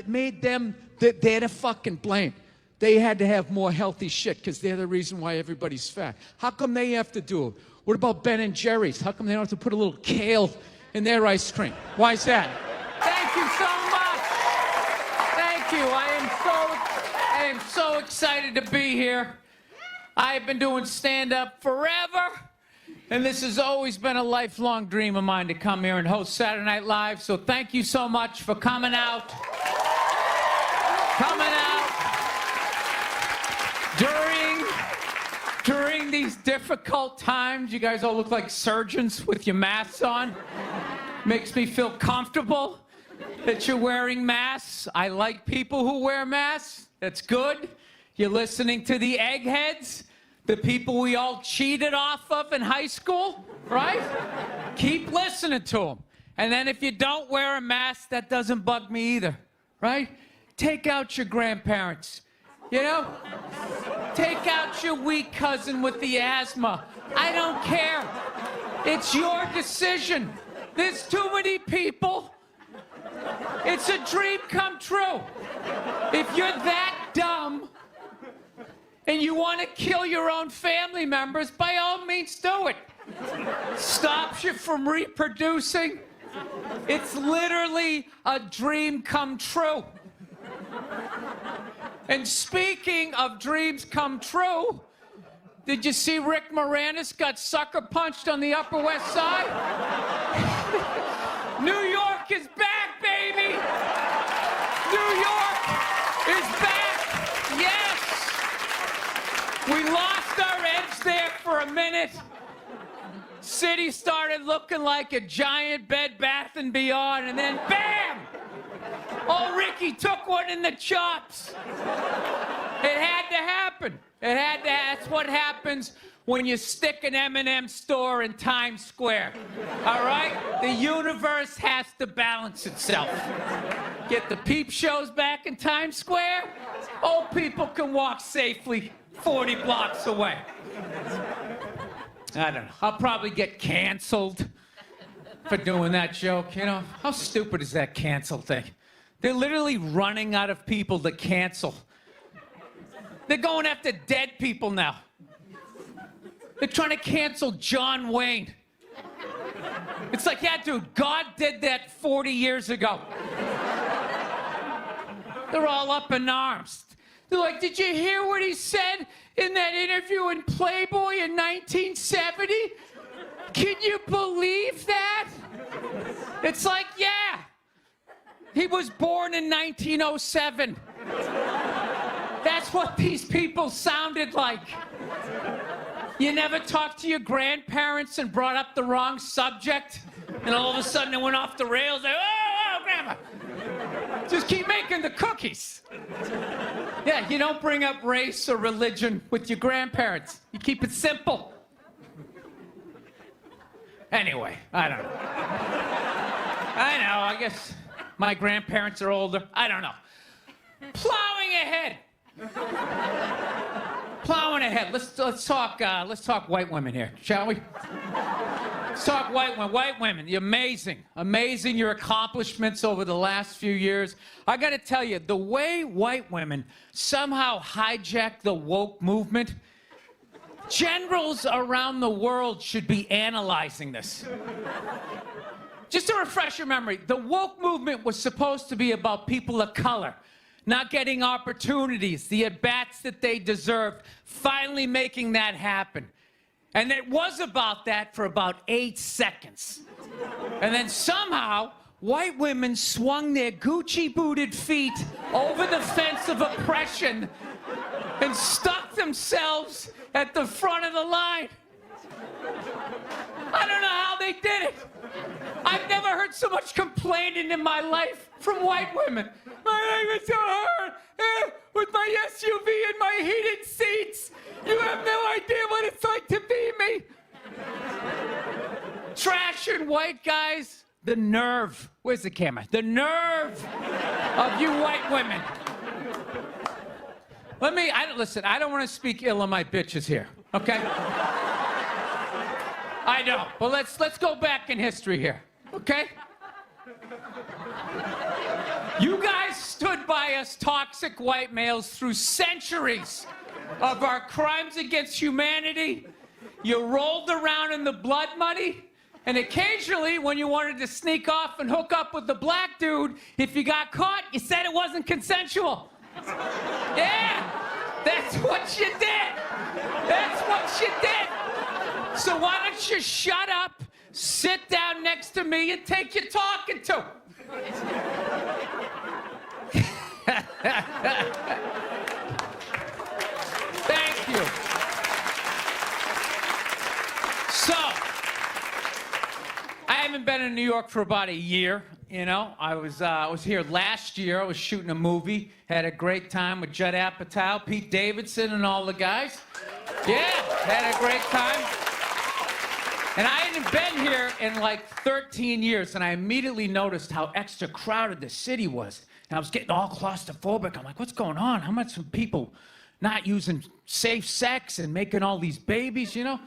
made them, they're the fucking blame. They had to have more healthy shit because they're the reason why everybody's fat. How come they have to do it? What about Ben and Jerry's? How come they don't have to put a little kale in their ice cream? Why is that? Thank you so much. Thank you. I am so excited to be here. I've been doing stand-up forever. And this has always been a lifelong dream of mine to come here and host Saturday Night Live. So thank you so much for coming out. During these difficult times, you guys all look like surgeons with your masks on. Makes me feel comfortable that you're wearing masks. I like people who wear masks. That's good. You're listening to the eggheads. The people we all cheated off of in high school, right? Keep listening to them. And then if you don't wear a mask, that doesn't bug me either, right? Take out your grandparents, you know? Take out your weak cousin with the asthma. I don't care. It's your decision. There's too many people. It's a dream come true. If you're that dumb, and you want to kill your own family members, by all means do it. Stops you from reproducing. It's literally a dream come true. And speaking of dreams come true, did you see Rick Moranis got sucker punched on the Upper West Side? New York is back, baby! New York is back! Yes! We lost our edge there for a minute. City started looking like a giant Bed Bath & Beyond, and then bam! Oh, Ricky took one in the chops. It had to happen. That's what happens when you stick an M&M store in Times Square. All right? The universe has to balance itself. Get the peep shows back in Times Square. Old people can walk safely 40 blocks away. I don't know. I'll probably get canceled for doing that joke, you know? How stupid is that cancel thing? They're literally running out of people to cancel. They're going after dead people now. They're trying to cancel John Wayne. It's like, yeah, dude, God did that 40 years ago. They're all up in arms. They're like, did you hear what he said in that interview in Playboy in 1970? Can you believe that? It's like, yeah. He was born in 1907. That's what these people sounded like. You never talked to your grandparents and brought up the wrong subject? And all of a sudden it went off the rails. Like, oh, Grandma. Just keep making the cookies. Yeah, you don't bring up race or religion with your grandparents. You keep it simple. Anyway, I don't know. I guess my grandparents are older. I don't know. Plowing ahead. Plowing ahead. Let's talk white women here, shall we? Let's talk white women. White women, you're amazing. Amazing your accomplishments over the last few years. I got to tell you, the way white women somehow hijacked the woke movement, generals around the world should be analyzing this. Just to refresh your memory, the woke movement was supposed to be about people of color not getting opportunities, the at-bats that they deserved, finally making that happen. And it was about that for about 8 seconds. And then somehow, white women swung their Gucci-booted feet over the fence of oppression and stuck themselves at the front of the line. I don't know how they did it. I've never heard so much complaining in my life from white women. My life is so hard. With my SUV and my heated seats. You have no idea what it's like to be me. Trashing white guys. The nerve. Where's the camera? The nerve of you white women. Listen, I don't want to speak ill of my bitches here, okay? I know, but let's go back in history here, okay? You guys stood by us toxic white males through centuries of our crimes against humanity. You rolled around in the blood money, and occasionally when you wanted to sneak off and hook up with the black dude, if you got caught, you said it wasn't consensual. Yeah, that's what you did. That's what you did. So why don't you shut up, sit down next to me, and take your talking to. Thank you. So, I haven't been in New York for about a year. You know, I was here last year. I was shooting a movie. Had a great time with Judd Apatow, Pete Davidson, and all the guys. Yeah, had a great time. And I hadn't been here in like 13 years, and I immediately noticed how extra crowded the city was. And I was getting all claustrophobic. I'm like, what's going on? How much some people not using safe sex and making all these babies, you know?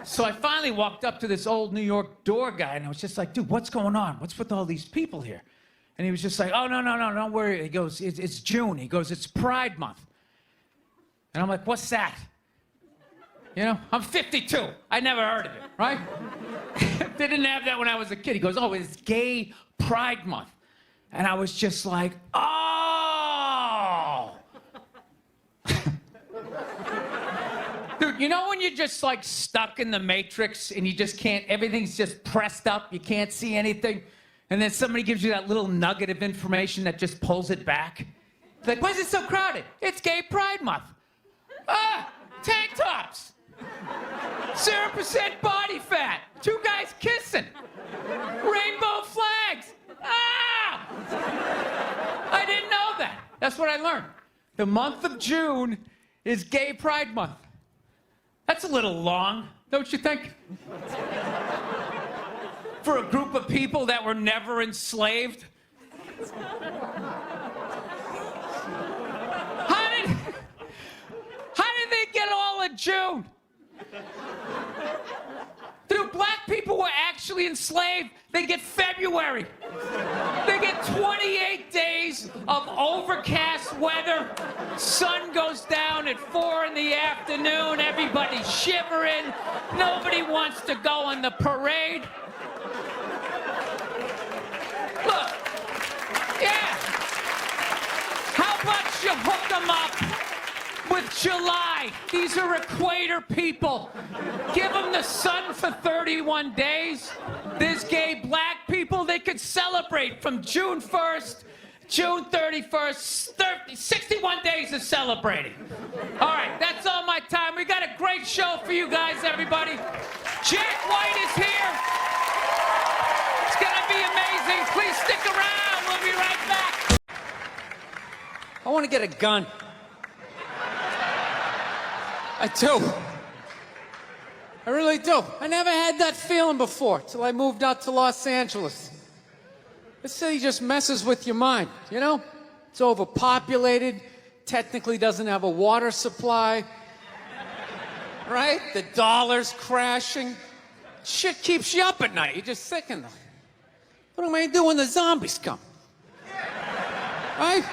So I finally walked up to this old New York door guy, and I was just like, dude, what's going on? What's with all these people here? And he was just like, oh, no, don't worry. He goes, it's June. He goes, it's Pride Month. And I'm like, what's that? You know, I'm 52. I never heard of it, right? They didn't have that when I was a kid. He goes, oh, it's Gay Pride Month. And I was just like, oh. Dude, you know when you're just like stuck in the Matrix and you just can't, everything's just pressed up, you can't see anything, and then somebody gives you that little nugget of information that just pulls it back? It's like, why is it so crowded? It's Gay Pride Month. Ah, tank tops. 0% body fat. 2 guys kissing. Rainbow flags. Ah! I didn't know that. That's what I learned. The month of June is Gay Pride Month. That's a little long, don't you think? For a group of people that were never enslaved. How did they get all of June? Dude, black people were actually enslaved. They get February. They get 28 days of overcast weather. Sun goes down at 4 in the afternoon. Everybody's shivering. Nobody wants to go on the parade. Look, yeah. How about you hook them up with July? These are equator people. Give them the sun for 31 days. There's gay black people. They could celebrate from June 1st, June 31st, 61 days of celebrating. All right, that's all my time. We got a great show for you guys, everybody. Jack White is here. It's gonna be amazing. Please stick around. We'll be right back. I want to get a gun. I do. I really do. I never had that feeling before till I moved out to Los Angeles. This city just messes with your mind, you know? It's overpopulated, technically doesn't have a water supply, right? The dollar's crashing. Shit keeps you up at night. You're just thinking, what am I gonna do when the zombies come? Right?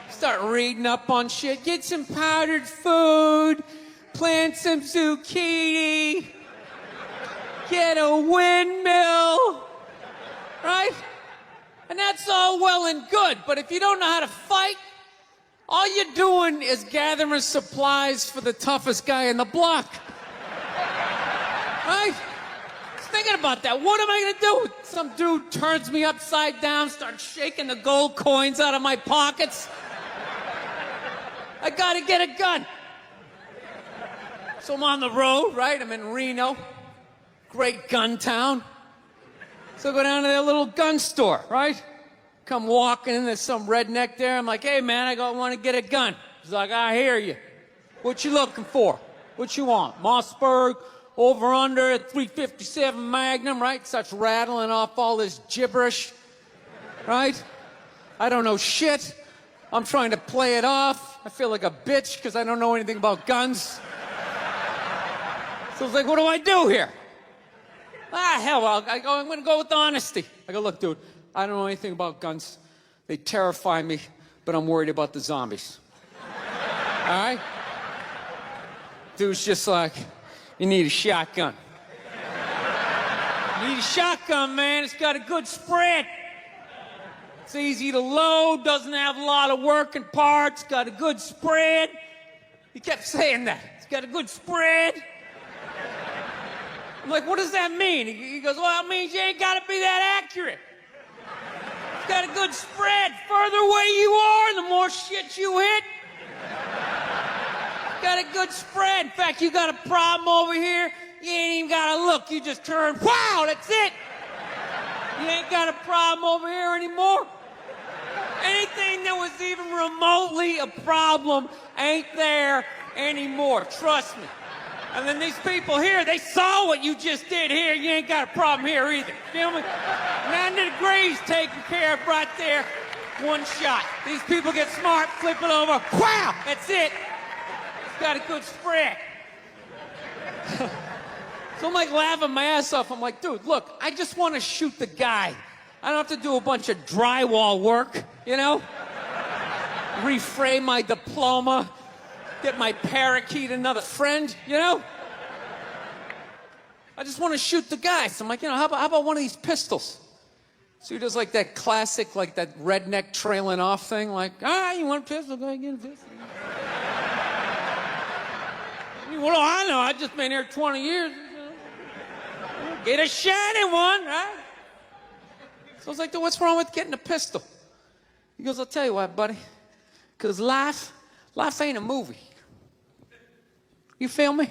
Start reading up on shit. Get some powdered food. Plant some zucchini. Get a windmill. Right? And that's all well and good. But if you don't know how to fight, All you're doing is gathering supplies for the toughest guy in the block. Right? Just thinking about that. What am I gonna do? Some dude turns me upside down, starts shaking the gold coins out of my pockets. I gotta get a gun. So I'm on the road, right? I'm in Reno. Great gun town. So I go down to their little gun store, right? Come walking in, there's some redneck there. I'm like, hey, man, I want to get a gun. He's like, I hear you. What you looking for? What you want? Mossberg, over under, 357 Magnum, right? Starts rattling off all this gibberish, right? I don't know shit. I'm trying to play it off. I feel like a bitch because I don't know anything about guns. So I was like, what do I do here? Hell, I'm going to go with honesty. I go, look, dude, I don't know anything about guns. They terrify me, but I'm worried about the zombies. All right? Dude's just like, you need a shotgun. You need a shotgun, man. It's got a good spread. It's easy to load, doesn't have a lot of working parts, got a good spread. He kept saying that. It's got a good spread. I'm like, what does that mean? He goes, well, it means you ain't got to be that accurate. It's got a good spread. Further away you are, the more shit you hit. Got a good spread. In fact, you got a problem over here, you ain't even got to look. You just turn, wow, that's it. You ain't got a problem over here anymore. Anything that was even remotely a problem ain't there anymore. Trust me. And then these people here, they saw what you just did here. You ain't got a problem here either. Feel me? 90 degrees taken care of right there. One shot. These people get smart, flip it over. Wow! That's it. It's got a good spread. So I'm like laughing my ass off. I'm like, dude, look, I just want to shoot the guy. I don't have to do a bunch of drywall work, you know? Reframe my diploma. Get my parakeet another friend, you know? I just want to shoot the guy. So I'm like, you know, how about one of these pistols? So he does like that classic, like that redneck trailing off thing, like, you want a pistol? Go ahead, get a pistol. Well, I know, I've just been here 20 years. You know? Get a shiny one, right? So I was like, dude, what's wrong with getting a pistol? He goes, I'll tell you what, buddy. Because life ain't a movie. You feel me?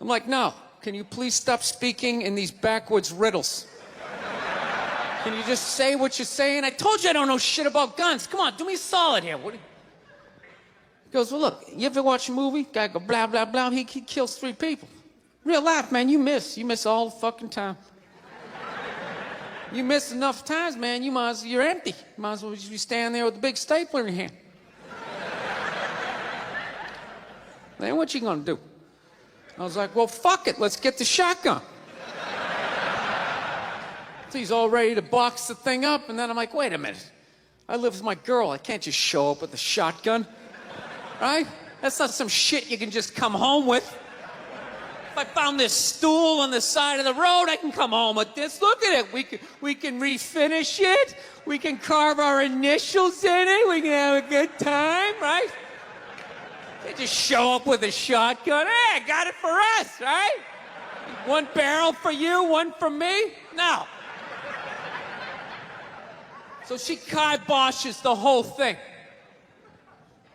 I'm like, no. Can you please stop speaking in these backwoods riddles? Can you just say what you're saying? I told you I don't know shit about guns. Come on, do me a solid here. He goes, well, look, you ever watch a movie? Guy go, blah, blah, blah. He kills 3 people. Real life, man, you miss. You miss all the fucking time. You miss enough times, man, you're empty. You might as well just be standing there with a big stapler in your hand. Then what you gonna do? I was like, well, fuck it, let's get the shotgun. So he's all ready to box the thing up, and then I'm like, wait a minute. I live with my girl, I can't just show up with a shotgun, right? That's not some shit you can just come home with. If I found this stool on the side of the road, I can come home with this. Look at it. We can refinish it. We can carve our initials in it. We can have a good time, right? They just show up with a shotgun. Hey, I got it for us, right? One barrel for you, one for me? No. So she kiboshes the whole thing.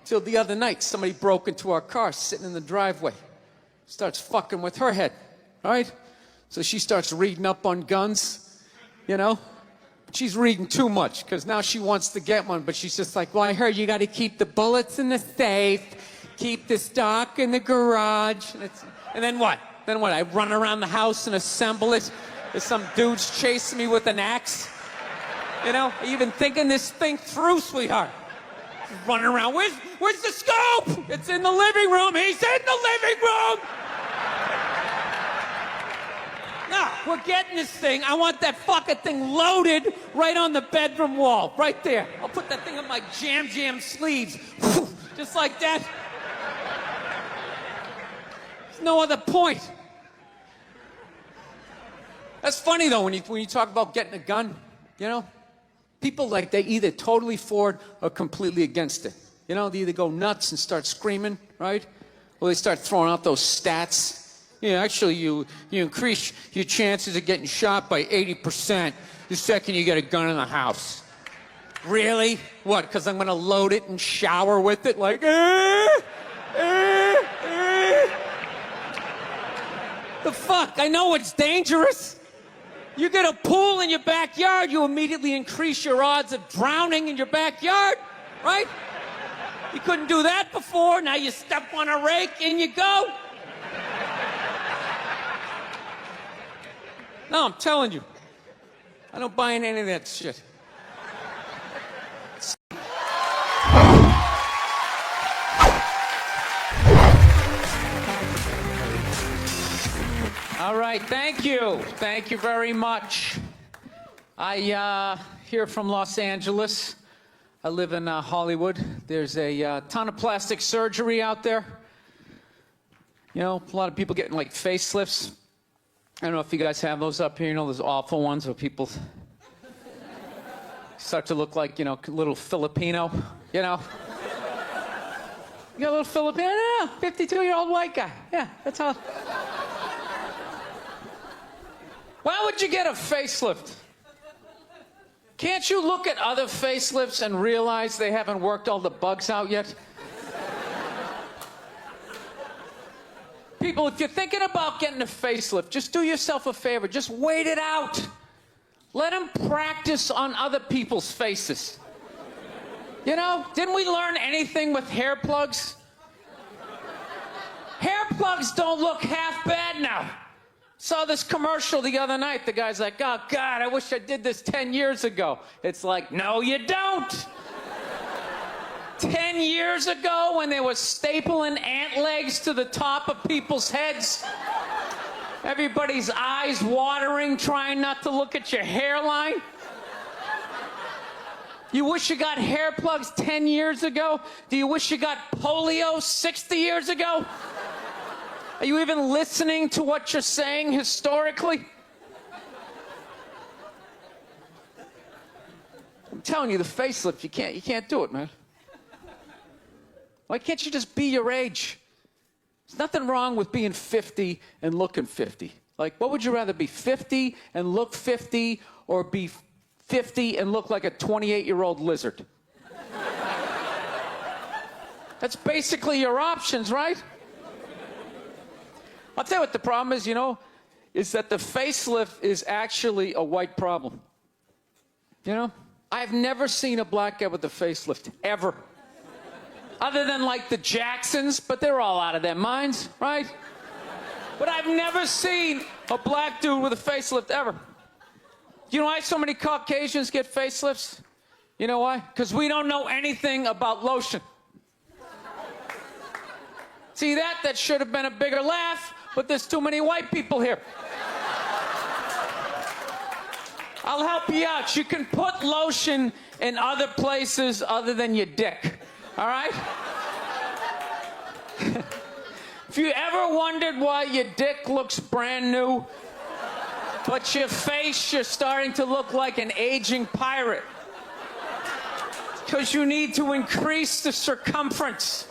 Till the other night, somebody broke into our car sitting in the driveway. Starts fucking with her head, right? So she starts reading up on guns, you know? She's reading too much, because now she wants to get one, but she's just like, well, I heard you got to keep the bullets in the safe, keep the stock in the garage. And then what? Then what? I run around the house and assemble it? There's some dude's chasing me with an axe? You know? Are you even thinking this thing through, sweetheart? Running around. Where's the scope? It's in the living room. He's in the living room. No, we're getting this thing. I want that fucking thing loaded right on the bedroom wall. Right there. I'll put that thing on my jam sleeves. Just like that. There's no other point. That's funny, though, when you talk about getting a gun, you know? People, like, they either totally for it or completely against it. You know, they either go nuts and start screaming, right? Or they start throwing out those stats. Yeah, actually, you increase your chances of getting shot by 80% the second you get a gun in the house. Really? What, because I'm going to load it and shower with it? Like, The fuck? I know it's dangerous. You get a pool in your backyard, you immediately increase your odds of drowning in your backyard, right? You couldn't do that before. Now you step on a rake, in you go. No, I'm telling you. I don't buy in any of that shit. All right, thank you. Thank you very much. I here from Los Angeles. I live in Hollywood. There's a ton of plastic surgery out there. You know, a lot of people getting like facelifts. I don't know if you guys have those up here. You know, those awful ones where people start to look like, you know, little Filipino, you know. You got a little Filipino, yeah, 52-year-old white guy. Yeah, that's how. Why would you get a facelift? Can't you look at other facelifts and realize they haven't worked all the bugs out yet? People, if you're thinking about getting a facelift, just do yourself a favor. Just wait it out. Let them practice on other people's faces. You know, didn't we learn anything with hair plugs? Hair plugs don't look half bad now. Saw this commercial the other night. The guy's like, oh, God, I wish I did this 10 years ago. It's like, no, you don't. 10 years ago, when they were stapling ant legs to the top of people's heads, everybody's eyes watering, trying not to look at your hairline. You wish you got hair plugs 10 years ago? Do you wish you got polio 60 years ago? Are you even listening to what you're saying historically? I'm telling you, the facelift, you can't do it, man. Why can't you just be your age? There's nothing wrong with being 50 and looking 50. Like, what would you rather be, 50 and look 50, or be 50 and look like a 28-year-old lizard? That's basically your options, right? I'll tell you what the problem is, you know, is that the facelift is actually a white problem. You know? I've never seen a black guy with a facelift, ever. Other than, like, the Jacksons, but they're all out of their minds, right? But I've never seen a black dude with a facelift, ever. You know why so many Caucasians get facelifts? You know why? Because we don't know anything about lotion. See that? That should have been a bigger laugh, but there's too many white people here. I'll help you out. You can put lotion in other places other than your dick. All right? If you ever wondered why your dick looks brand new, but your face, you're starting to look like an aging pirate. Because you need to increase the circumference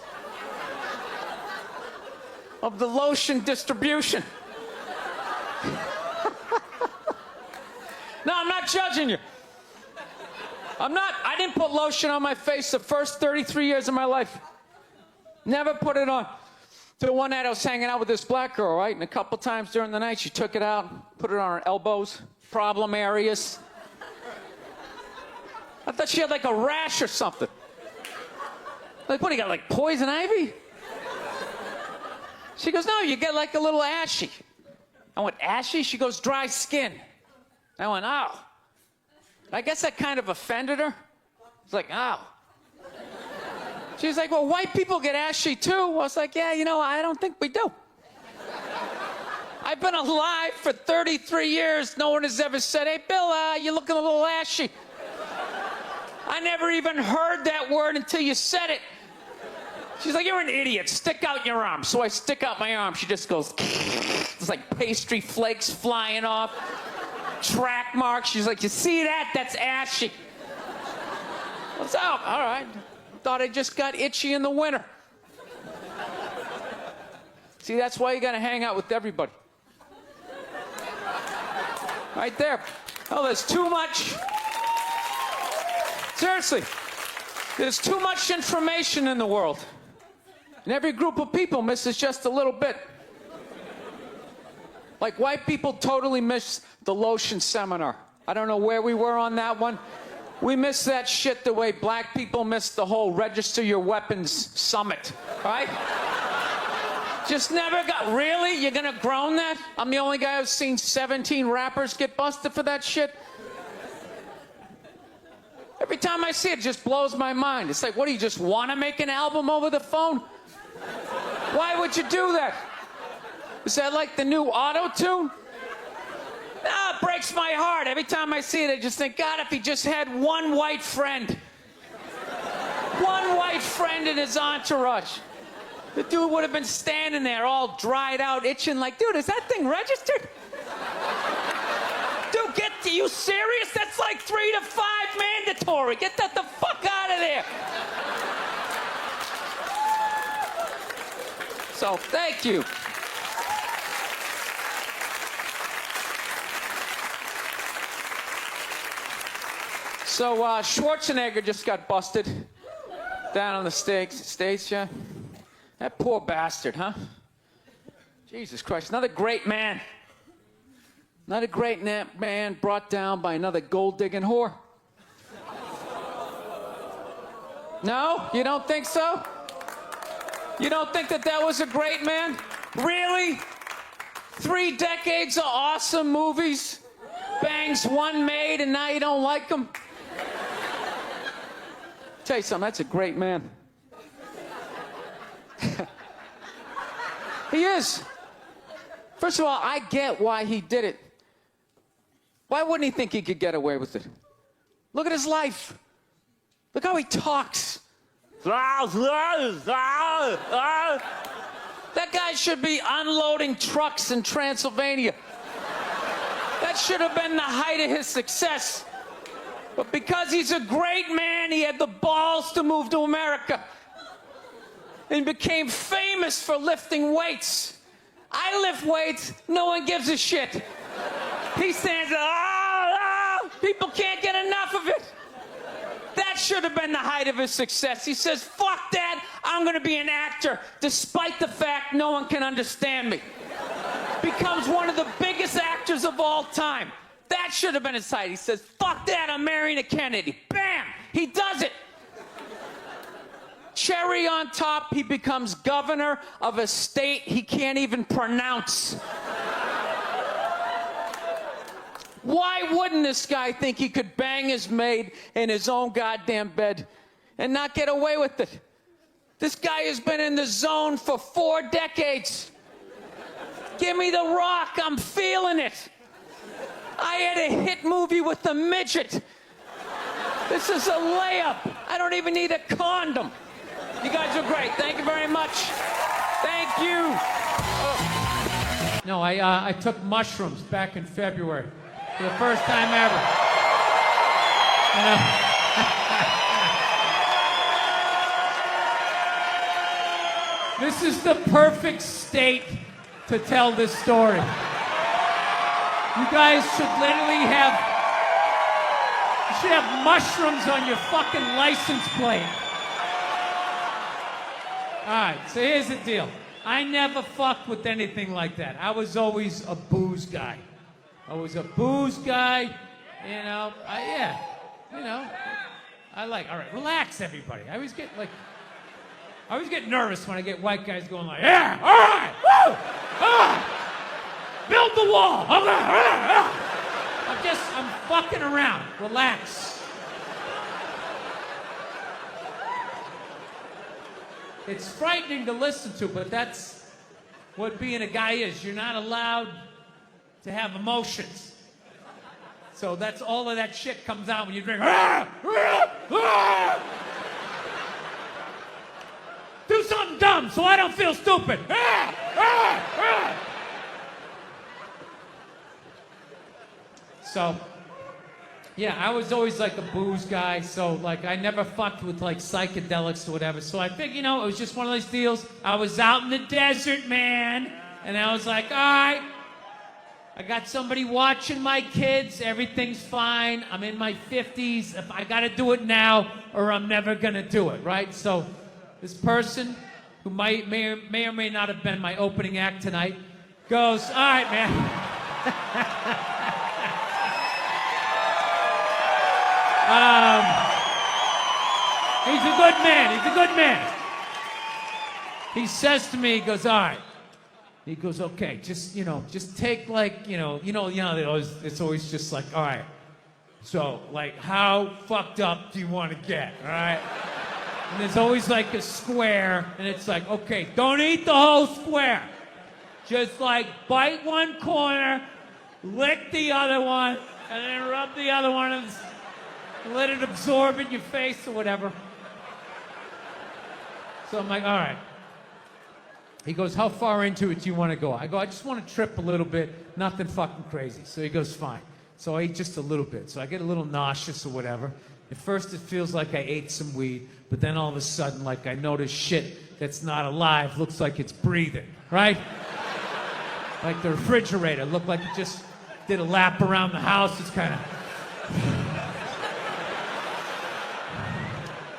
of the lotion distribution. No, I'm not judging you. I didn't put lotion on my face the first 33 years of my life. Never put it on. Till one night I was hanging out with this black girl, right? And a couple times during the night she took it out, put it on her elbows, problem areas. I thought she had like a rash or something. Like, what do you got, like poison ivy? She goes, no, you get like a little ashy. I went, ashy? She goes, dry skin. I went, oh. I guess that kind of offended her. It's like, oh. She's like, well, white people get ashy too. I was like, yeah, you know, I don't think we do. I've been alive for 33 years. No one has ever said, hey, Bill, you're looking a little ashy. I never even heard that word until you said it. She's like, you're an idiot. Stick out your arm. So I stick out my arm. She just goes, there's like pastry flakes flying off, track marks. She's like, you see that? That's ashy. What's out? All right. Thought I just got itchy in the winter. See, that's why you gotta hang out with everybody. Right there. Oh, there's too much. Seriously. There's too much information in the world. And every group of people misses just a little bit. Like white people totally missed the lotion seminar. I don't know where we were on that one. We missed that shit the way black people missed the whole register your weapons summit, right? Just never got, really? You're gonna groan that? I'm the only guy who's seen 17 rappers get busted for that shit? Every time I see it, it just blows my mind. It's like, what, do you just want to make an album over the phone? Why would you do that? Is that like the new auto-tune? No, it breaks my heart. Every time I see it, I just think, God, if he just had one white friend. One white friend in his entourage. The dude would have been standing there all dried out, itching like, dude, is that thing registered? Dude, you serious? That's like 3 to 5 mandatory. Get that the fuck out of there. So, thank you. So, Schwarzenegger just got busted down on the States, yeah? That poor bastard, huh? Jesus Christ, another great man. Another great man brought down by another gold-digging whore. No? You don't think so? You don't think that was a great man? Really? 3 decades of awesome movies? Bangs one made and now you don't like him? Tell you something, that's a great man. He is. First of all, I get why he did it. Why wouldn't he think he could get away with it? Look at his life. Look how he talks. That guy should be unloading trucks in Transylvania. That should have been the height of his success. But because he's a great man, he had the balls to move to America and became famous for lifting weights. I lift weights, no one gives a shit. He stands there, people can't get enough of it. That should have been the height of his success. He says, fuck that, I'm gonna be an actor, despite the fact no one can understand me. Becomes one of the biggest actors of all time. That should have been his height. He says, fuck that, I'm marrying a Kennedy. Bam! He does it. Cherry on top, he becomes governor of a state he can't even pronounce. Why wouldn't this guy think he could bang his maid in his own goddamn bed and not get away with it? This guy has been in the zone for 4 decades. Give me the rock, I'm feeling it. I had a hit movie with a midget. This is a layup. I don't even need a condom. You guys are great. Thank you very much. Thank you. No, I took mushrooms back in February for the first time ever. You know? This is the perfect state to tell this story. You guys should literally have mushrooms on your fucking license plate. All right, so here's the deal. I never fucked with anything like that. I was always a booze guy. All right, relax, everybody. I always get nervous when I get white guys going like, yeah, all right, woo, build the wall, okay, I'm fucking around, relax. It's frightening to listen to, but that's what being a guy is. You're not allowed to have emotions. So that's all of that shit comes out when you drink. Do something dumb so I don't feel stupid. So Yeah, I was always like a booze guy, so like I never fucked with like psychedelics or whatever. So I think, you know, it was just one of those deals. I was out in the desert, man, and I was like, all right, I got somebody watching my kids. Everything's fine. I'm in my 50s. If I got to do it now, or I'm never gonna do it, right? So this person, who may or may not have been my opening act tonight, goes, all right, man. He's a good man. He's a good man. He says to me, he goes, all right. He goes, okay, just, you know, just take like, it's always just like, all right. So, like, how fucked up do you want to get, all right? And there's always like a square, and it's like, okay, don't eat the whole square. Just like bite one corner, lick the other one, and then rub the other one and let it absorb in your face or whatever. So I'm like, all right. He goes, how far into it do you want to go? I go, I just want to trip a little bit, nothing fucking crazy. So he goes, fine. So I eat just a little bit. So I get a little nauseous or whatever. At first it feels like I ate some weed, but then all of a sudden, like I notice shit that's not alive looks like it's breathing, right? Like the refrigerator looked like it just did a lap around the house. It's kind of...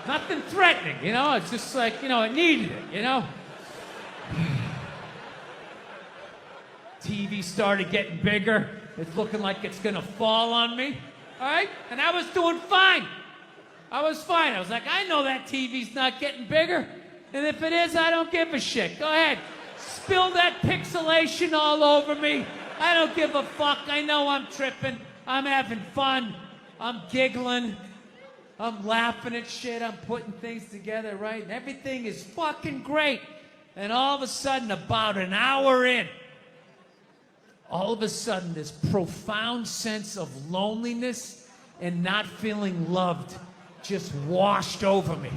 Nothing threatening, you know? It's just like, you know, it needed it, you know? TV started getting bigger. It's looking like it's gonna fall on me, all right? And I was doing fine. I was fine. I was like, I know that TV's not getting bigger. And if it is, I don't give a shit. Go ahead. Spill that pixelation all over me. I don't give a fuck. I know I'm tripping. I'm having fun. I'm giggling. I'm laughing at shit. I'm putting things together, right? And everything is fucking great. And all of a sudden, about an hour in, all of a sudden, this profound sense of loneliness and not feeling loved just washed over me.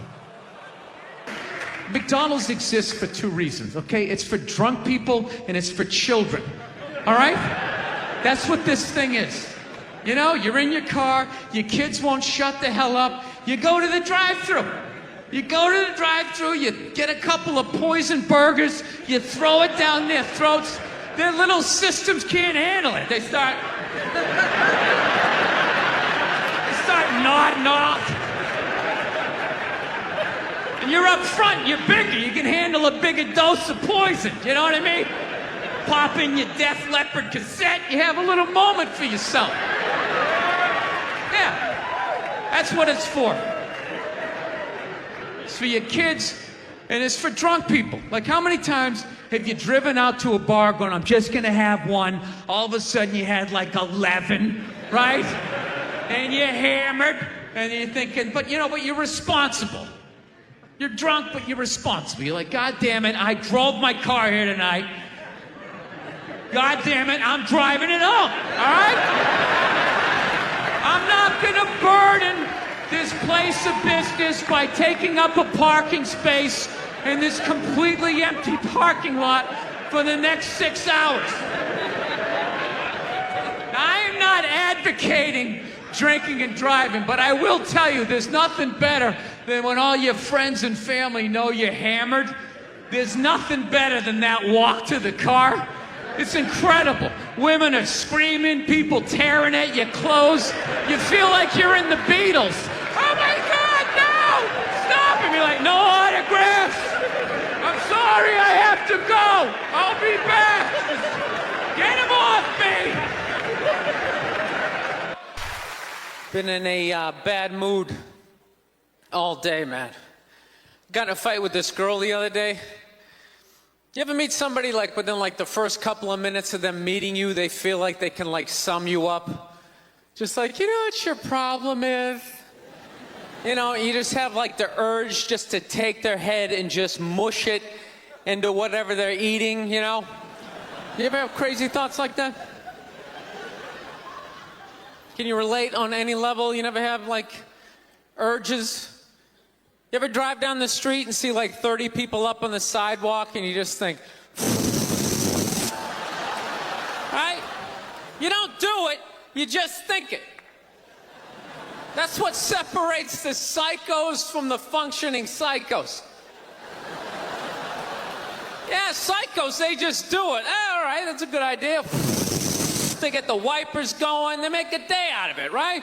McDonald's exists for two reasons, okay? It's for drunk people and it's for children, all right? That's what this thing is. You know, you're in your car, your kids won't shut the hell up, you go to the drive-thru. You go to the drive-thru, you get a couple of poison burgers, you throw it down their throats. Their little systems can't handle it. They start nodding off. And you're up front, you're bigger, you can handle a bigger dose of poison, you know what I mean? Pop in your Def Leppard cassette, you have a little moment for yourself. Yeah, that's what it's for. It's for your kids, and it's for drunk people. Like, how many times have you driven out to a bar going, I'm just gonna have one, all of a sudden you had like 11, right? And you're hammered, and you're thinking, but you're responsible. You're drunk, but you're responsible. You're like, God damn it, I drove my car here tonight. God damn it, I'm driving it home, all right? I'm not gonna burden this place of business by taking up a parking space in this completely empty parking lot for the next 6 hours. Now, I am not advocating drinking and driving, but I will tell you, there's nothing better than when all your friends and family know you're hammered. There's nothing better than that walk to the car. It's incredible. Women are screaming, people tearing at your clothes. You feel like you're in the Beatles. Oh my God, no! Stop! And you're like, no autographs! I'm sorry, I have to go! I'll be back! Get him off me! Been in a bad mood all day, man. Got in a fight with this girl the other day. You ever meet somebody like within like the first couple of minutes of them meeting you, they feel like they can like sum you up? Just like, you know what your problem is? You know, you just have like the urge just to take their head and just mush it into whatever they're eating, you know? You ever have crazy thoughts like that? Can you relate on any level? You never have like urges? You ever drive down the street and see like 30 people up on the sidewalk and you just think, right? You don't do it, you just think it. That's what separates the psychos from the functioning psychos. Yeah, psychos, they just do it. All right, that's a good idea. They get the wipers going, they make a day out of it, right?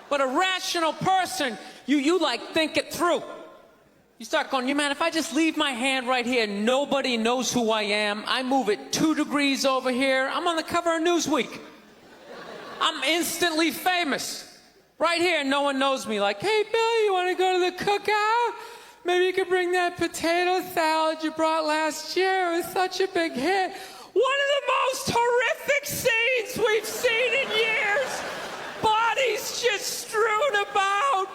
But a rational person, you like think it through. You start going, man, if I just leave my hand right here, nobody knows who I am. I move it 2 degrees over here. I'm on the cover of Newsweek. I'm instantly famous. Right here, no one knows me. Like, hey, Bill, you want to go to the cookout? Maybe you could bring that potato salad you brought last year. It was such a big hit. One of the most horrific scenes we've seen in years. Bodies just strewn about.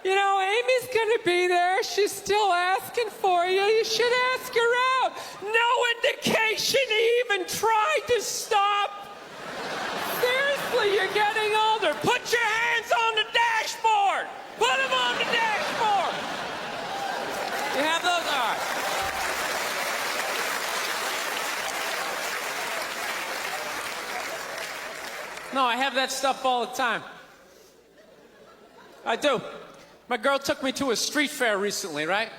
You know, Amy's gonna be there. She's still asking for you. You should ask her out. No indication he even tried to stop. Seriously, you're getting older. Put your hands on the dashboard. Put them on the dashboard. You have those? All right. No, I have that stuff all the time. I do. My girl took me to a street fair recently, right?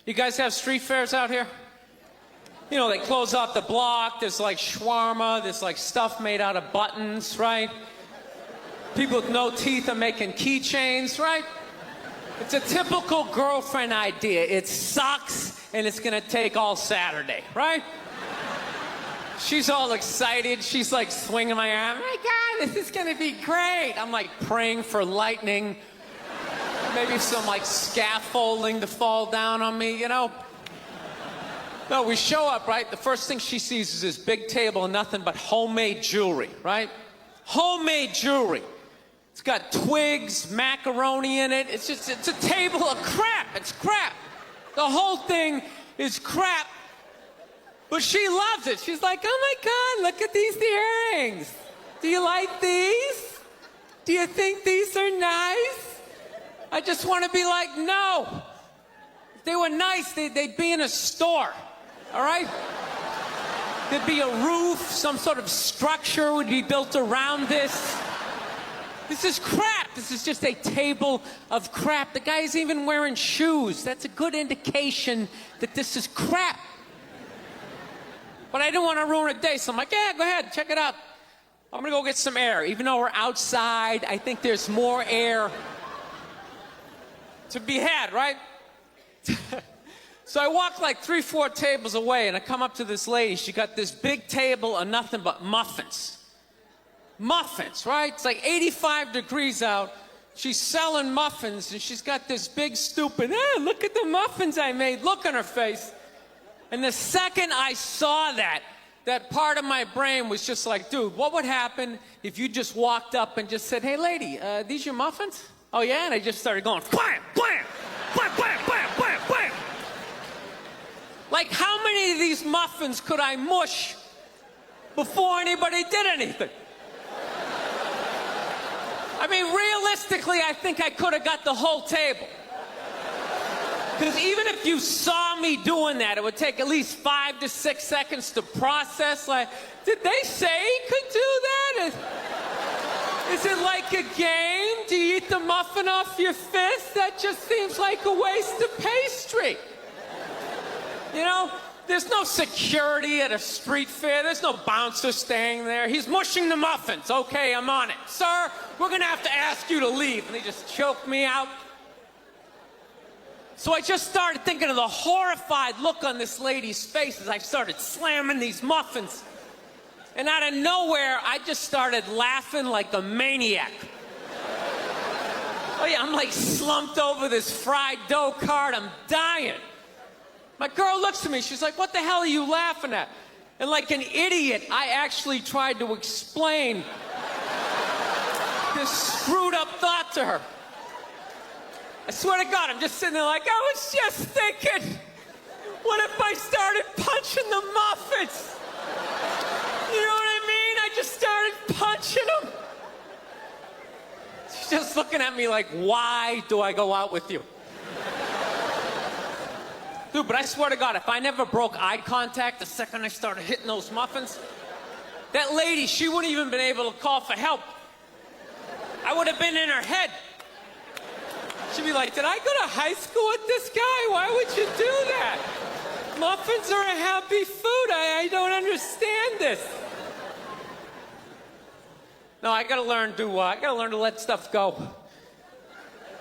You guys have street fairs out here? You know, they close off the block. There's like shawarma. There's like stuff made out of buttons, right? People with no teeth are making keychains, right? It's a typical girlfriend idea. It sucks, and it's gonna take all Saturday, right? She's all excited. She's like swinging my arm. Oh my God, this is gonna be great. I'm like praying for lightning. Maybe some like scaffolding to fall down on me, you know? No, we show up, right? The first thing she sees is this big table and nothing but homemade jewelry, right? Homemade jewelry. It's got twigs, macaroni in it. It's a table of crap. It's crap. The whole thing is crap. But she loves it. She's like, oh my God, look at these earrings. Do you like these? Do you think these are nice? I just want to be like, no. If they were nice, they'd be in a store, all right? There'd be a roof, some sort of structure would be built around this. This is crap. This is just a table of crap. The guy's even wearing shoes. That's a good indication that this is crap. But I didn't want to ruin a day, so I'm like, yeah, go ahead, check it out. I'm gonna go get some air. Even though we're outside, I think there's more air to be had, right? So I walk like 3-4 tables away, and I come up to this lady. She got this big table of nothing but muffins. Muffins, right? It's like 85 degrees out. She's selling muffins, and she's got this big stupid, look at the muffins I made, look on her face. And the second I saw that part of my brain was just like, dude, what would happen if you just walked up and just said, hey, lady, these your muffins? Oh, yeah? And I just started going, blam, blam, blam, blam, blam, blam, blam. Like, how many of these muffins could I mush before anybody did anything? I mean, realistically, I think I could have got the whole table. Because even if you saw me doing that, it would take at least 5 to 6 seconds to process. Like, did they say he could do that? Is it like a game? Do you eat the muffin off your fist? That just seems like a waste of pastry. You know, there's no security at a street fair. There's no bouncer staying there. He's mushing the muffins. Okay, I'm on it. Sir, we're gonna have to ask you to leave. And they just choked me out. So I just started thinking of the horrified look on this lady's face as I started slamming these muffins. And out of nowhere, I just started laughing like a maniac. Oh yeah, I'm like slumped over this fried dough cart. I'm dying. My girl looks at me. She's like, what the hell are you laughing at? And like an idiot, I actually tried to explain this screwed up thought to her. I swear to God, I'm just sitting there like, I was just thinking, what if I started punching the muffins? You know what I mean? I just started punching them. She's just looking at me like, why do I go out with you? Dude, but I swear to God, if I never broke eye contact the second I started hitting those muffins, that lady, she wouldn't even been able to call for help. I would have been in her head. She'd be like, did I go to high school with this guy? Why would you do that? Muffins are a happy food. I don't understand this. No, I gotta learn to let stuff go.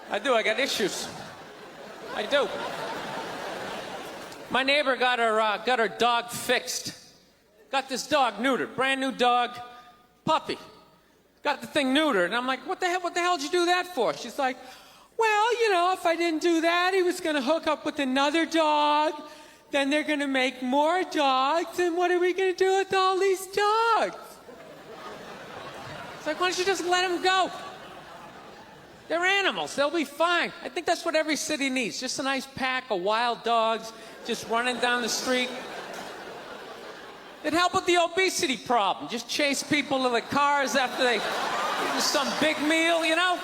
I do, I got issues. I do. My neighbor got her dog fixed. Got this dog neutered, brand new dog, puppy. Got the thing neutered, and I'm like, what the hell did you do that for? She's like, well, you know, if I didn't do that, he was gonna hook up with another dog, then they're gonna make more dogs, and what are we gonna do with all these dogs? It's like, why don't you just let them go? They're animals, they'll be fine. I think that's what every city needs, just a nice pack of wild dogs just running down the street. It'd help with the obesity problem. Just chase people to the cars after they eat some big meal, you know?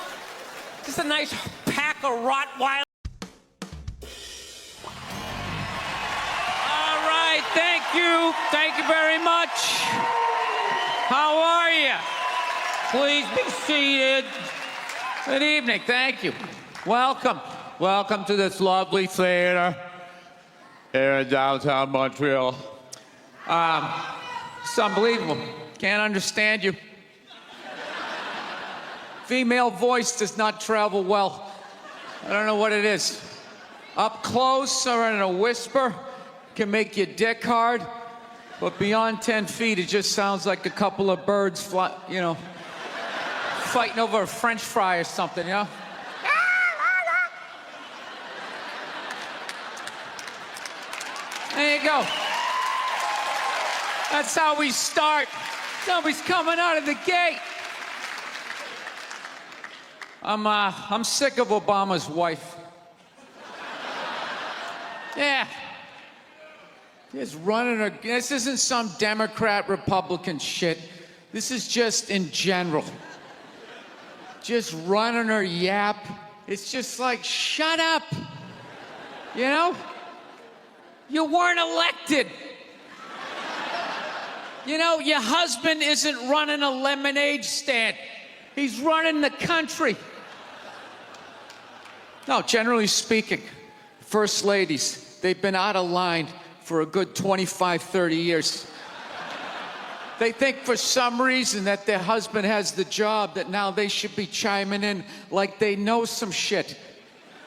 Just a nice pack of Rottweiler. All right, thank you. Thank you very much. How are you? Please be seated. Good evening, thank you. Welcome. Welcome to this lovely theater here in downtown Montreal. It's unbelievable. Can't understand you. Female voice does not travel well. I don't know what it is. Up close or in a whisper can make your dick hard, but beyond 10 feet, it just sounds like a couple of birds fighting over a French fry or something, you know? There you go. That's how we start. Somebody's coming out of the gate. I'm sick of Obama's wife. Yeah. Just running her. This isn't some Democrat, Republican shit. This is just in general. Just running her yap. It's just like, shut up. You know? You weren't elected. You know, your husband isn't running a lemonade stand. He's running the country. No, generally speaking, first ladies, they've been out of line for a good 25, 30 years. They think for some reason that their husband has the job, that now they should be chiming in like they know some shit.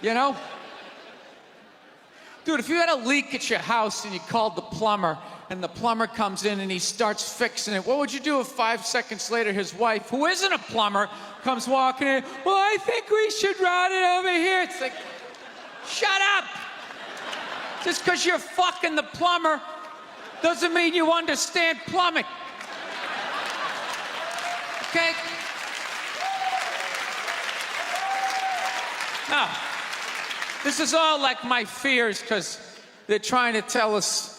You know? Dude, if you had a leak at your house and you called the plumber, and the plumber comes in and he starts fixing it, what would you do if 5 seconds later his wife, who isn't a plumber, comes walking in? Well, I think we should run it over here. It's like, shut up. Just because you're fucking the plumber doesn't mean you understand plumbing. Okay? Now, this is all like my fears, because they're trying to tell us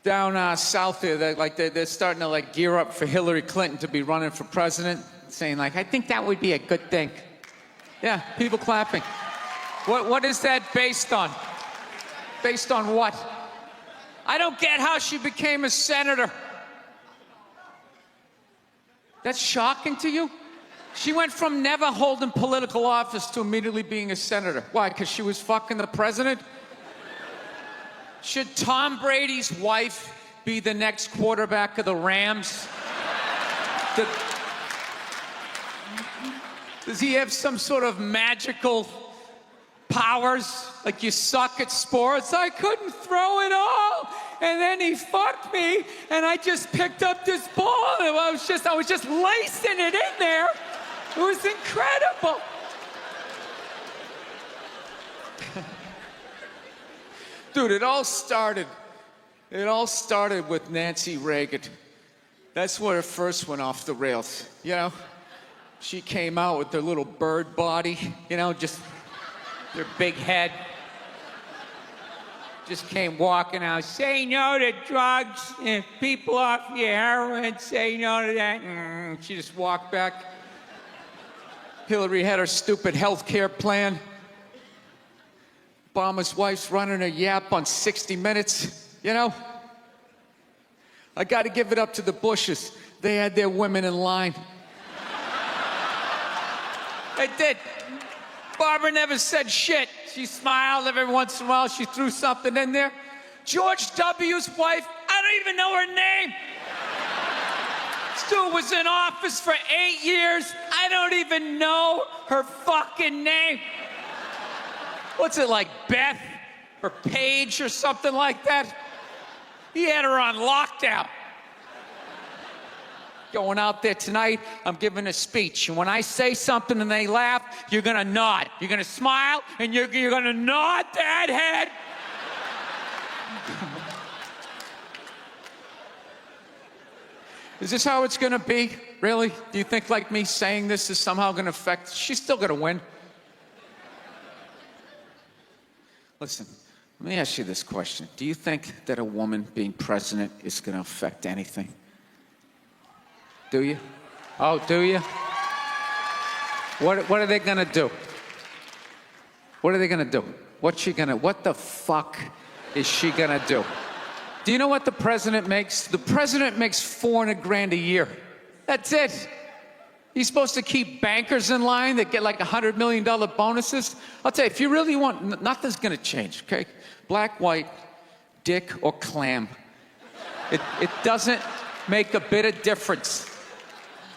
down south here that they're starting to gear up for Hillary Clinton to be running for president, saying I think that would be a good thing. Yeah, people clapping. What is that based on? Based on what? I don't get how she became a senator. That's shocking to you? She went from never holding political office to immediately being a senator. Why? Because she was fucking the president? Should Tom Brady's wife be the next quarterback of the Rams? Does he have some sort of magical powers? Like, you suck at sports? I couldn't throw it all, and then he fucked me, and I just picked up this ball, and I was just lacing it in there. It was incredible. Dude, it all started with Nancy Reagan. That's where it first went off the rails, you know? She came out with her little bird body, you know, just their big head. Just came walking out, say no to drugs, and people off your heroin, say no to that. She just walked back. Hillary had her stupid health care plan. Obama's wife's running a yap on 60 Minutes, you know? I got to give it up to the Bushes. They had their women in line. It did. Barbara never said shit. She smiled every once in a while. She threw something in there. George W.'s wife, I don't even know her name. This dude was in office for 8 years. I don't even know her fucking name. What's it like, Beth or Paige or something like that? He had her on lockdown. Going out there tonight, I'm giving a speech. And when I say something and they laugh, you're gonna nod. You're gonna smile and you're gonna nod that head. Is this how it's gonna be? Really? Do you think like me saying this is somehow gonna affect? She's still gonna win. Listen, let me ask you this question. Do you think that a woman being president is gonna affect anything? Do you? Oh, do you? What are they gonna do? What are they gonna do? What the fuck is she gonna do? Do you know what the president makes? The president makes $400,000 a year. That's it. He's supposed to keep bankers in line that get like $100 million bonuses. I'll tell you, if you really want, nothing's gonna change, okay? Black, white, dick, or clam. It doesn't make a bit of difference.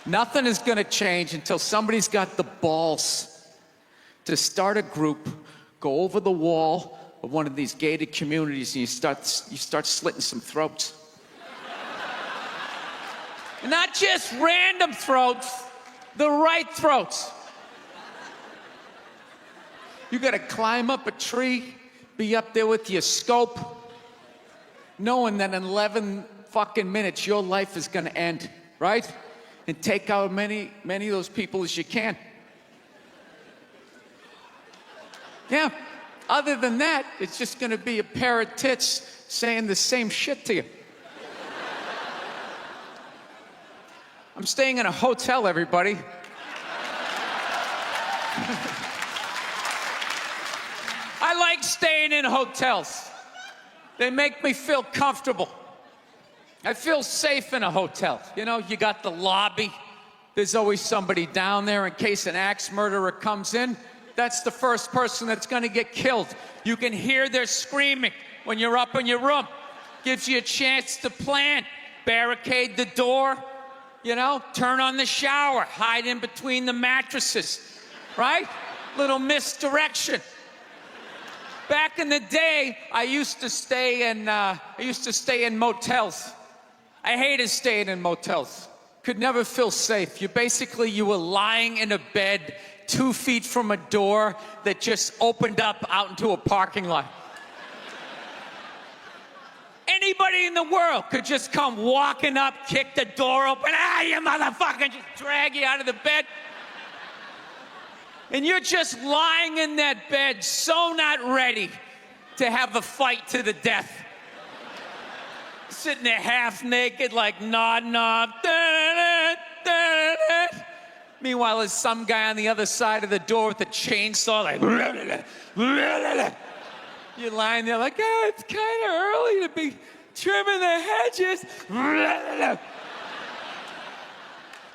Nothing is gonna change until somebody's got the balls to start a group, go over the wall of one of these gated communities, and you start slitting some throats. Not just random throats, the right throats. You gotta climb up a tree, be up there with your scope, knowing that in 11 fucking minutes your life is gonna end, right? And take out many of those people as you can. Yeah. Other than that, it's just gonna be a pair of tits saying the same shit to you. I'm staying in a hotel, everybody. I like staying in hotels. They make me feel comfortable. I feel safe in a hotel. You know, you got the lobby. There's always somebody down there in case an axe murderer comes in. That's the first person that's gonna get killed. You can hear their screaming when you're up in your room. Gives you a chance to plan. Barricade the door, you know, turn on the shower, hide in between the mattresses, right? Little misdirection. Back in the day, I used to stay in motels. I hated staying in motels. Could never feel safe. You were lying in a bed 2 feet from a door that just opened up out into a parking lot. Anybody in the world could just come walking up, kick the door open, you motherfucker, just drag you out of the bed. And you're just lying in that bed, so not ready to have a fight to the death. Sitting there half naked, like nodding off. Meanwhile, there's some guy on the other side of the door with a chainsaw, like. You're lying there like, it's kind of early to be trimming the hedges.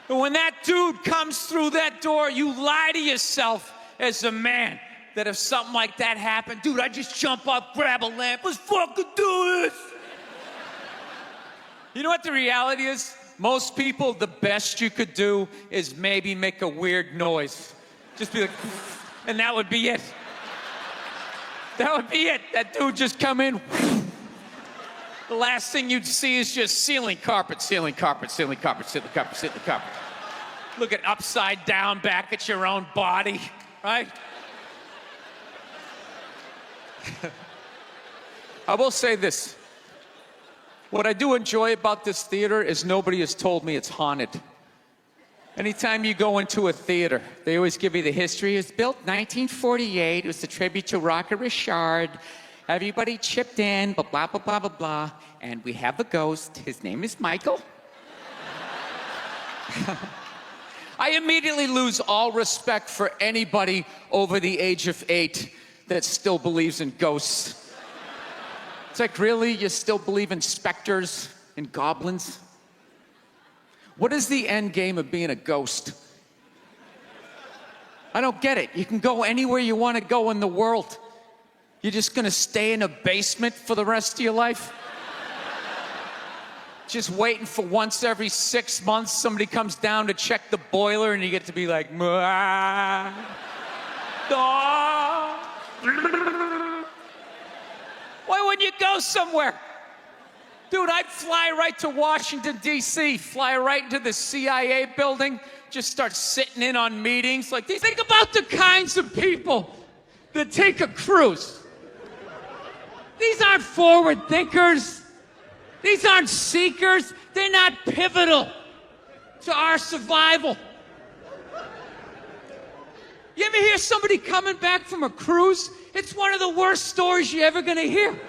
And when that dude comes through that door, you lie to yourself as a man that if something like that happened, dude, I'd just jump up, grab a lamp, let's fucking do this. You know what the reality is? Most people, the best you could do is maybe make a weird noise. Just be like, and that would be it. That would be it. That dude just come in. The last thing you'd see is just ceiling carpet, ceiling carpet, ceiling carpet, ceiling carpet, ceiling carpet. Looking upside down back at your own body, right? I will say this. What I do enjoy about this theater is nobody has told me it's haunted. Anytime you go into a theater, they always give you the history. It was built 1948. It was a tribute to Rocket Richard. Everybody chipped in, blah, blah, blah, blah, blah, blah. And we have a ghost. His name is Michael. I immediately lose all respect for anybody over the age of 8 that still believes in ghosts. It's like, really? You still believe in specters and goblins? What is the end game of being a ghost? I don't get it. You can go anywhere you want to go in the world. You're just gonna stay in a basement for the rest of your life? Just waiting for once every 6 months somebody comes down to check the boiler and you get to be like, "Mwah, daw." Why wouldn't you go somewhere? Dude, I'd fly right to Washington, D.C., fly right into the CIA building, just start sitting in on meetings like these. Think about the kinds of people that take a cruise. These aren't forward thinkers. These aren't seekers. They're not pivotal to our survival. You ever hear somebody coming back from a cruise? It's one of the worst stories you're ever gonna hear.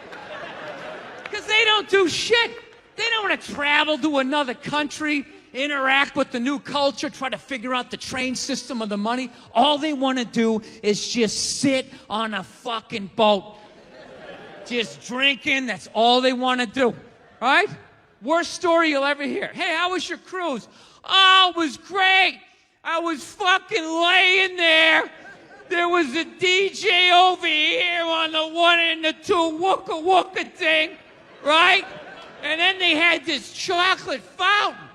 Because they don't do shit. They don't want to travel to another country, interact with the new culture, try to figure out the train system or the money. All they want to do is just sit on a fucking boat. Just drinking, that's all they want to do. Right? Worst story you'll ever hear. Hey, how was your cruise? Oh, it was great. I was fucking laying there. There was a DJ over here on the 1 and the 2 wooka wooka thing, right? And then they had this chocolate fountain.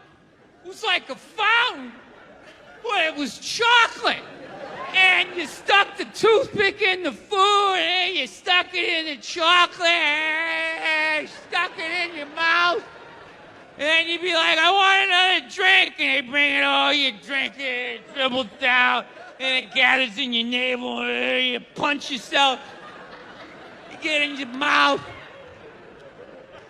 It was like a fountain, but it was chocolate. And you stuck the toothpick in the food, and you stuck it in the chocolate, and you stuck it in your mouth. And then you'd be like, I want another drink. And they bring it all, you drink it, it dribbles down, and it gathers in your navel, and you punch yourself, you get in your mouth.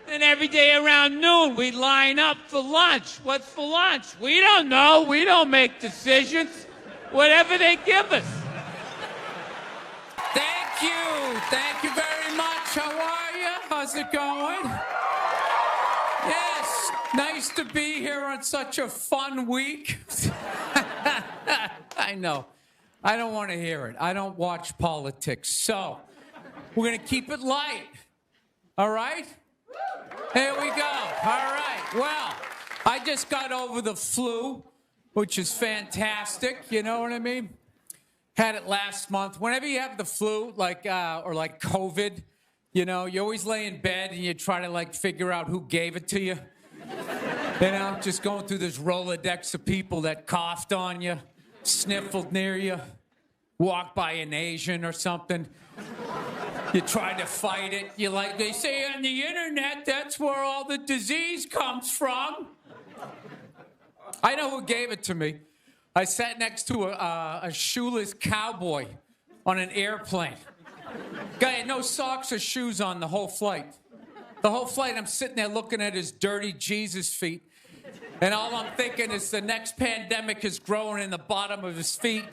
And every day around noon, we'd line up for lunch. What's for lunch? We don't know. We don't make decisions. Whatever they give us. Thank you. Thank you very much. How are you? How's it going? Yes. Nice to be here on such a fun week. I know. I don't want to hear it. I don't watch politics. So, we're going to keep it light. All right? Here we go. All right. Well, I just got over the flu, which is fantastic. You know what I mean? Had it last month. Whenever you have the flu, like or like COVID, you know, you always lay in bed and you try to like figure out who gave it to you. You know, just going through this Rolodex of people that coughed on you, sniffled near you, walked by an Asian or something. You try to fight it. You like, they say on the internet, that's where all the disease comes from. I know who gave it to me. I sat next to a shoeless cowboy on an airplane. Guy had no socks or shoes on the whole flight. The whole flight, I'm sitting there looking at his dirty Jesus feet. And all I'm thinking is the next pandemic is growing in the bottom of his feet.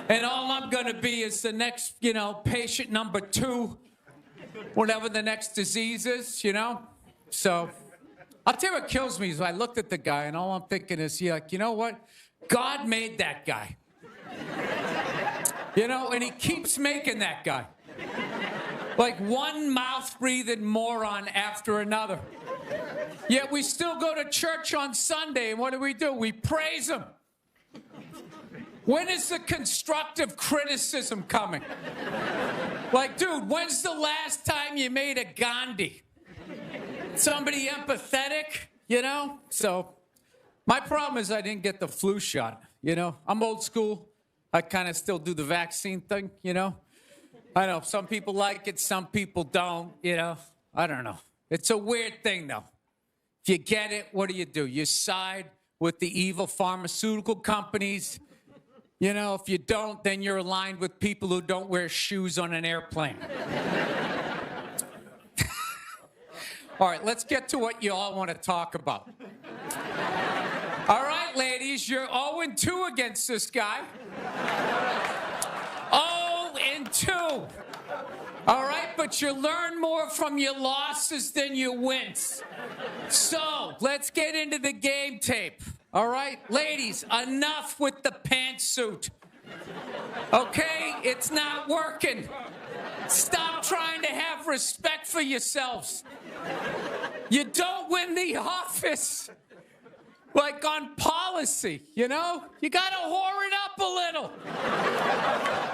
And all I'm gonna be is the next, you know, patient number 2, whatever the next disease is, you know? So, I'll tell you what kills me is I looked at the guy and all I'm thinking is, yeah, like, you know what? God made that guy. You know, and he keeps making that guy. Like one mouth-breathing moron after another. Yet we still go to church on Sunday, and what do? We praise him. When is the constructive criticism coming? Like, dude, when's the last time you made a Gandhi? Somebody empathetic, you know? So, my problem is I didn't get the flu shot, you know? I'm old school. I kind of still do the vaccine thing, you know? I know, some people like it, some people don't, you know? I don't know. It's a weird thing, though. If you get it, what do? You side with the evil pharmaceutical companies. You know, if you don't, then you're aligned with people who don't wear shoes on an airplane. All right, let's get to what you all want to talk about. All right, ladies, you're 0-2 against this guy. 0-2. All right, but you learn more from your losses than your wins. So, let's get into the game tape. All right, ladies, enough with the pantsuit. Okay, it's not working. Stop trying to have respect for yourselves. You don't win the office like on policy, you know? You gotta whore it up a little.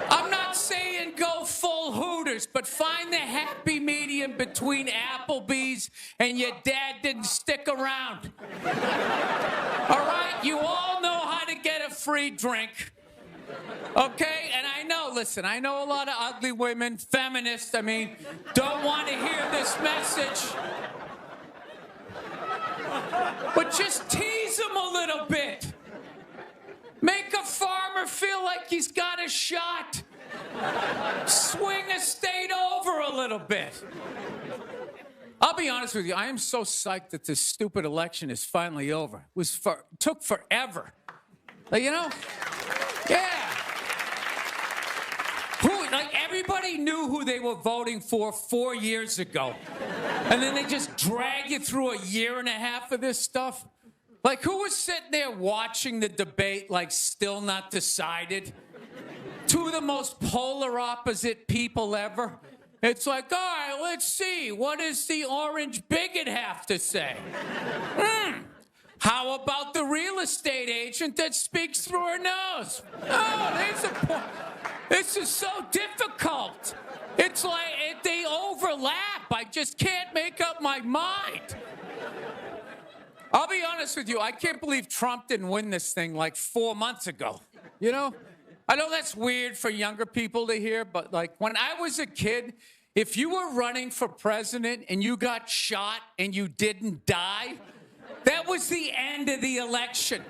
I'm not saying go full Hooters, but find the happy medium between Applebee's and your dad didn't stick around. All right? You all know how to get a free drink. Okay? And I know, listen, I know a lot of ugly women, feminists, don't want to hear this message. But just tease them a little bit. Make a farmer feel like he's got a shot. Swing a state over a little bit. I'll be honest with you, I am so psyched that this stupid election is finally over. It took forever. You know? Yeah. Everybody knew who they were voting for 4 years ago. And then they just drag you through a year and a half of this stuff. Like, who was sitting there watching the debate, still not decided? Two of the most polar opposite people ever. It's like, all right, let's see. What does the orange bigot have to say? How about the real estate agent that speaks through her nose? Oh, there's a point. This is so difficult. It's like they overlap. I just can't make up my mind. I'll be honest with you. I can't believe Trump didn't win this thing 4 months ago. You know? I know that's weird for younger people to hear, but when I was a kid, if you were running for president and you got shot and you didn't die, that was the end of the election.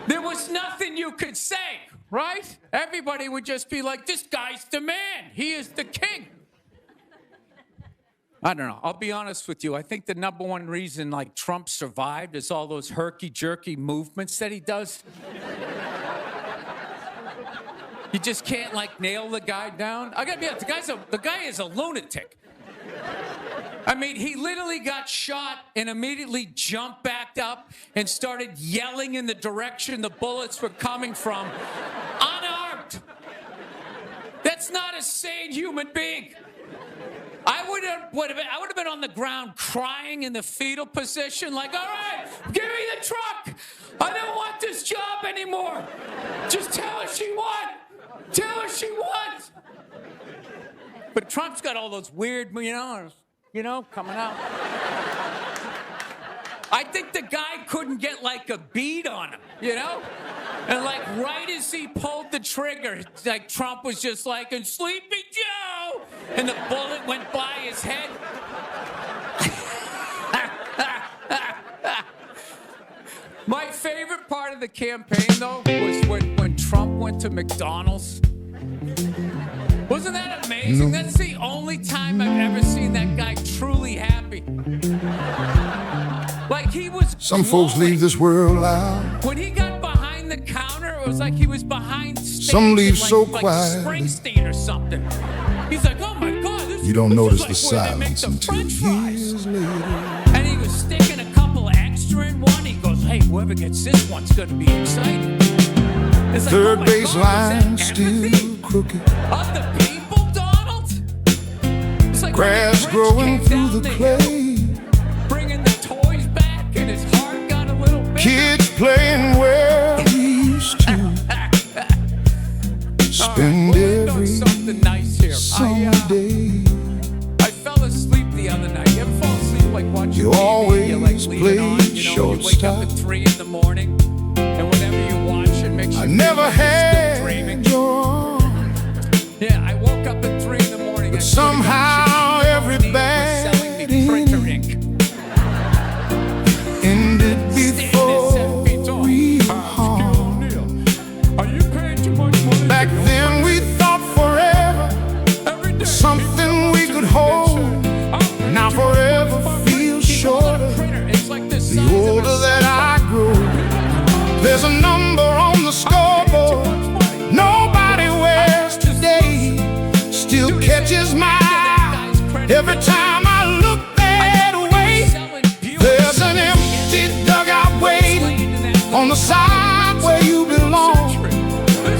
There was nothing you could say, right? Everybody would just be like, this guy's the man. He is the king. I don't know. I'll be honest with you. I think the number one reason Trump survived is all those herky-jerky movements that he does. You just can't nail the guy down. I gotta be honest, the guy is a lunatic. He literally got shot and immediately jumped back up and started yelling in the direction the bullets were coming from, unarmed. That's not a sane human being. I would have been on the ground crying in the fetal position, all right, give me the truck. I don't want this job anymore. Just tell her she won. Tell her she won. But Trump's got all those weird, coming out. I think the guy couldn't get a bead on him, And right as he pulled the trigger, Trump was just and Sleepy Joe, and the bullet went by his head. My favorite part of the campaign, though, was when Trump went to McDonald's. Wasn't that amazing? That's the only time I've ever seen that guy truly happy. He was Some folks leave this world out. When he got behind the counter, it was like he was behind stage. Some leave so like quiet. Springsteen or something. He's like, oh my God. You don't notice the is where they make silence the until French fries. years later. And he was sticking a couple extra in one. He goes, hey, whoever gets this one's going to be excited. It's like, Third oh base line God, still crooked. Of the people, Donald? It's like Grass when the Grinch growing came through down the hill, clay. bringing the toys back, and his heart got a little bit. Kids playing where we used to spend We're doing every something nice here. Sunday. I fell asleep the other night. You ever fall asleep watching You TV? always You leave it on, played you wake up shortstop. at 3 in the morning, and whatever you watch, it makes you I feel never like you're had still dreaming. your arm, Yeah, I woke up at 3 in the morning. but somehow every bad selling me printer ink. ended before we hung. Are you paying too much money? Back then we thought forever was something we could hold. Now forever feels shorter the older that I grow. There's a number on the scoreboard nobody wears today. Still catches my eye every time I look that way. There's an empty dugout waiting on the side where you belong.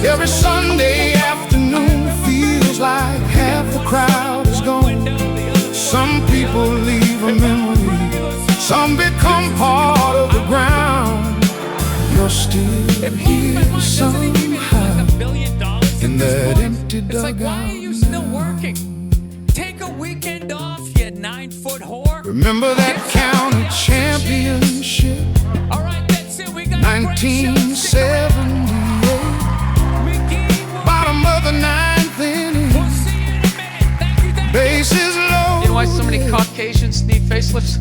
Every Sunday afternoon feels like half the crowd is gone. Some people leave a memory, some become part of the ground. empty It's like, why are you still working? Take a weekend off, you 9-foot whore. Remember that county championship, All right, that's it. We got a great show. Stick around. 1978. Mickey, Bottom of the ninth inning, we'll see you in a minute. Thank you. bases low. You know why so many Caucasians need facelifts?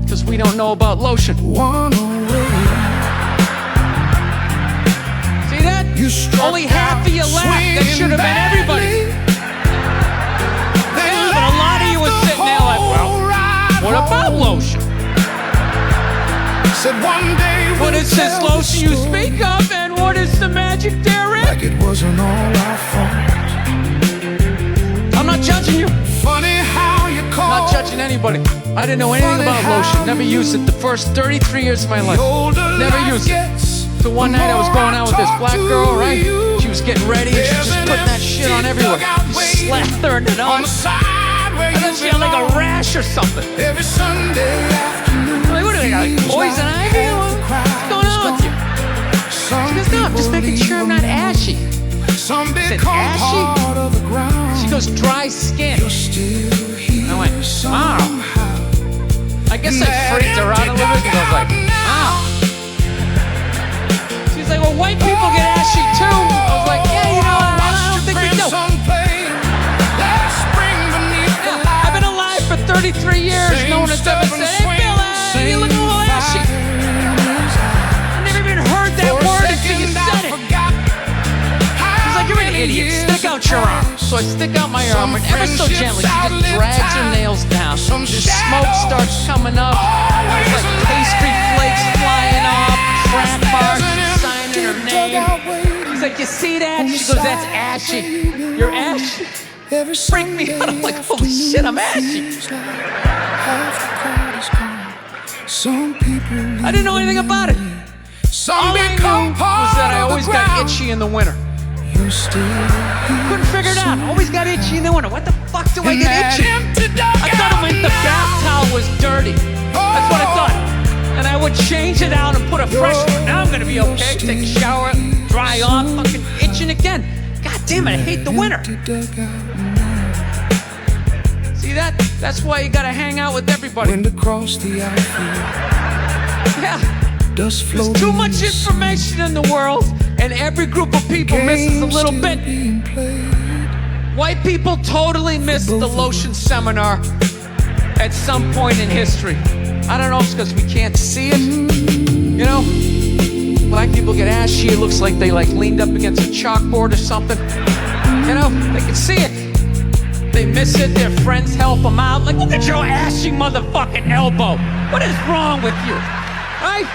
Because we don't know about lotion. One away. See that? You struck Only half of you out laughed. That swinging should have been everybody. badly. They Yeah, but a lot of you were left sitting there like, the well, whole ride what about home. lotion? Said one day What we'll is this tell the lotion you story speak of, and what is the magic therein? like it wasn't all our fault. I'm not judging you. Funny how you call Not judging anybody. I didn't know anything about lotion. Never used it the first 33 years of my life. Never used it. So one night I was going out with this black girl, right? She was getting ready and she was just putting that shit on everywhere. Slathering it on on. the side where And then she had like a rash or something. every Sunday afternoon. I'm like, what do they got? Like poison ivy? What's going on with you? She goes, no, I'm just making sure I'm not ashy. Some said, become ashy? part of the ground. She goes, dry skin. Still here I went, wow. I guess I freaked her out a little bit because I was like, wow. She's like, well, white people get ashy too. I was like, yeah, you know, I don't think we do. Yeah, I've been alive for 33 years. No one has ever said, hey, Bill, you look a little ashy. I never even heard that word until you said it. She's like, you're an idiot. Stick out your arm. So I stick out my arm, and ever so gently, she just drags her nails down. The smoke starts coming up. There's like pastry flakes flying off, crack marks, signing her name. She's like, you see that? She goes, that's ashy. You're ashy. Freak me out. I'm like, holy shit, I'm ashy. I didn't know anything about it. All I knew was that I always got itchy in the winter. Couldn't figure it out. Always got itchy in the winter. What the fuck do I get itchy? I thought it meant the bath towel was dirty. That's what I thought. And I would change it out and put a fresh one. Now I'm gonna be okay. Take a shower, dry off, fucking itching again. God damn it, I hate the winter. See that? That's why you gotta hang out with everybody. Wind across the outfield. Yeah. Dust There's floating too much information in the world, and every group of people misses a little bit. White people totally missed the lotion seminar at some point in history. I don't know if it's because we can't see it. You know, black people get ashy. It looks like they like leaned up against a chalkboard or something. You know, they can see it. They miss it. Their friends help them out. Like, look at your ashy motherfucking elbow. What is wrong with you? Right?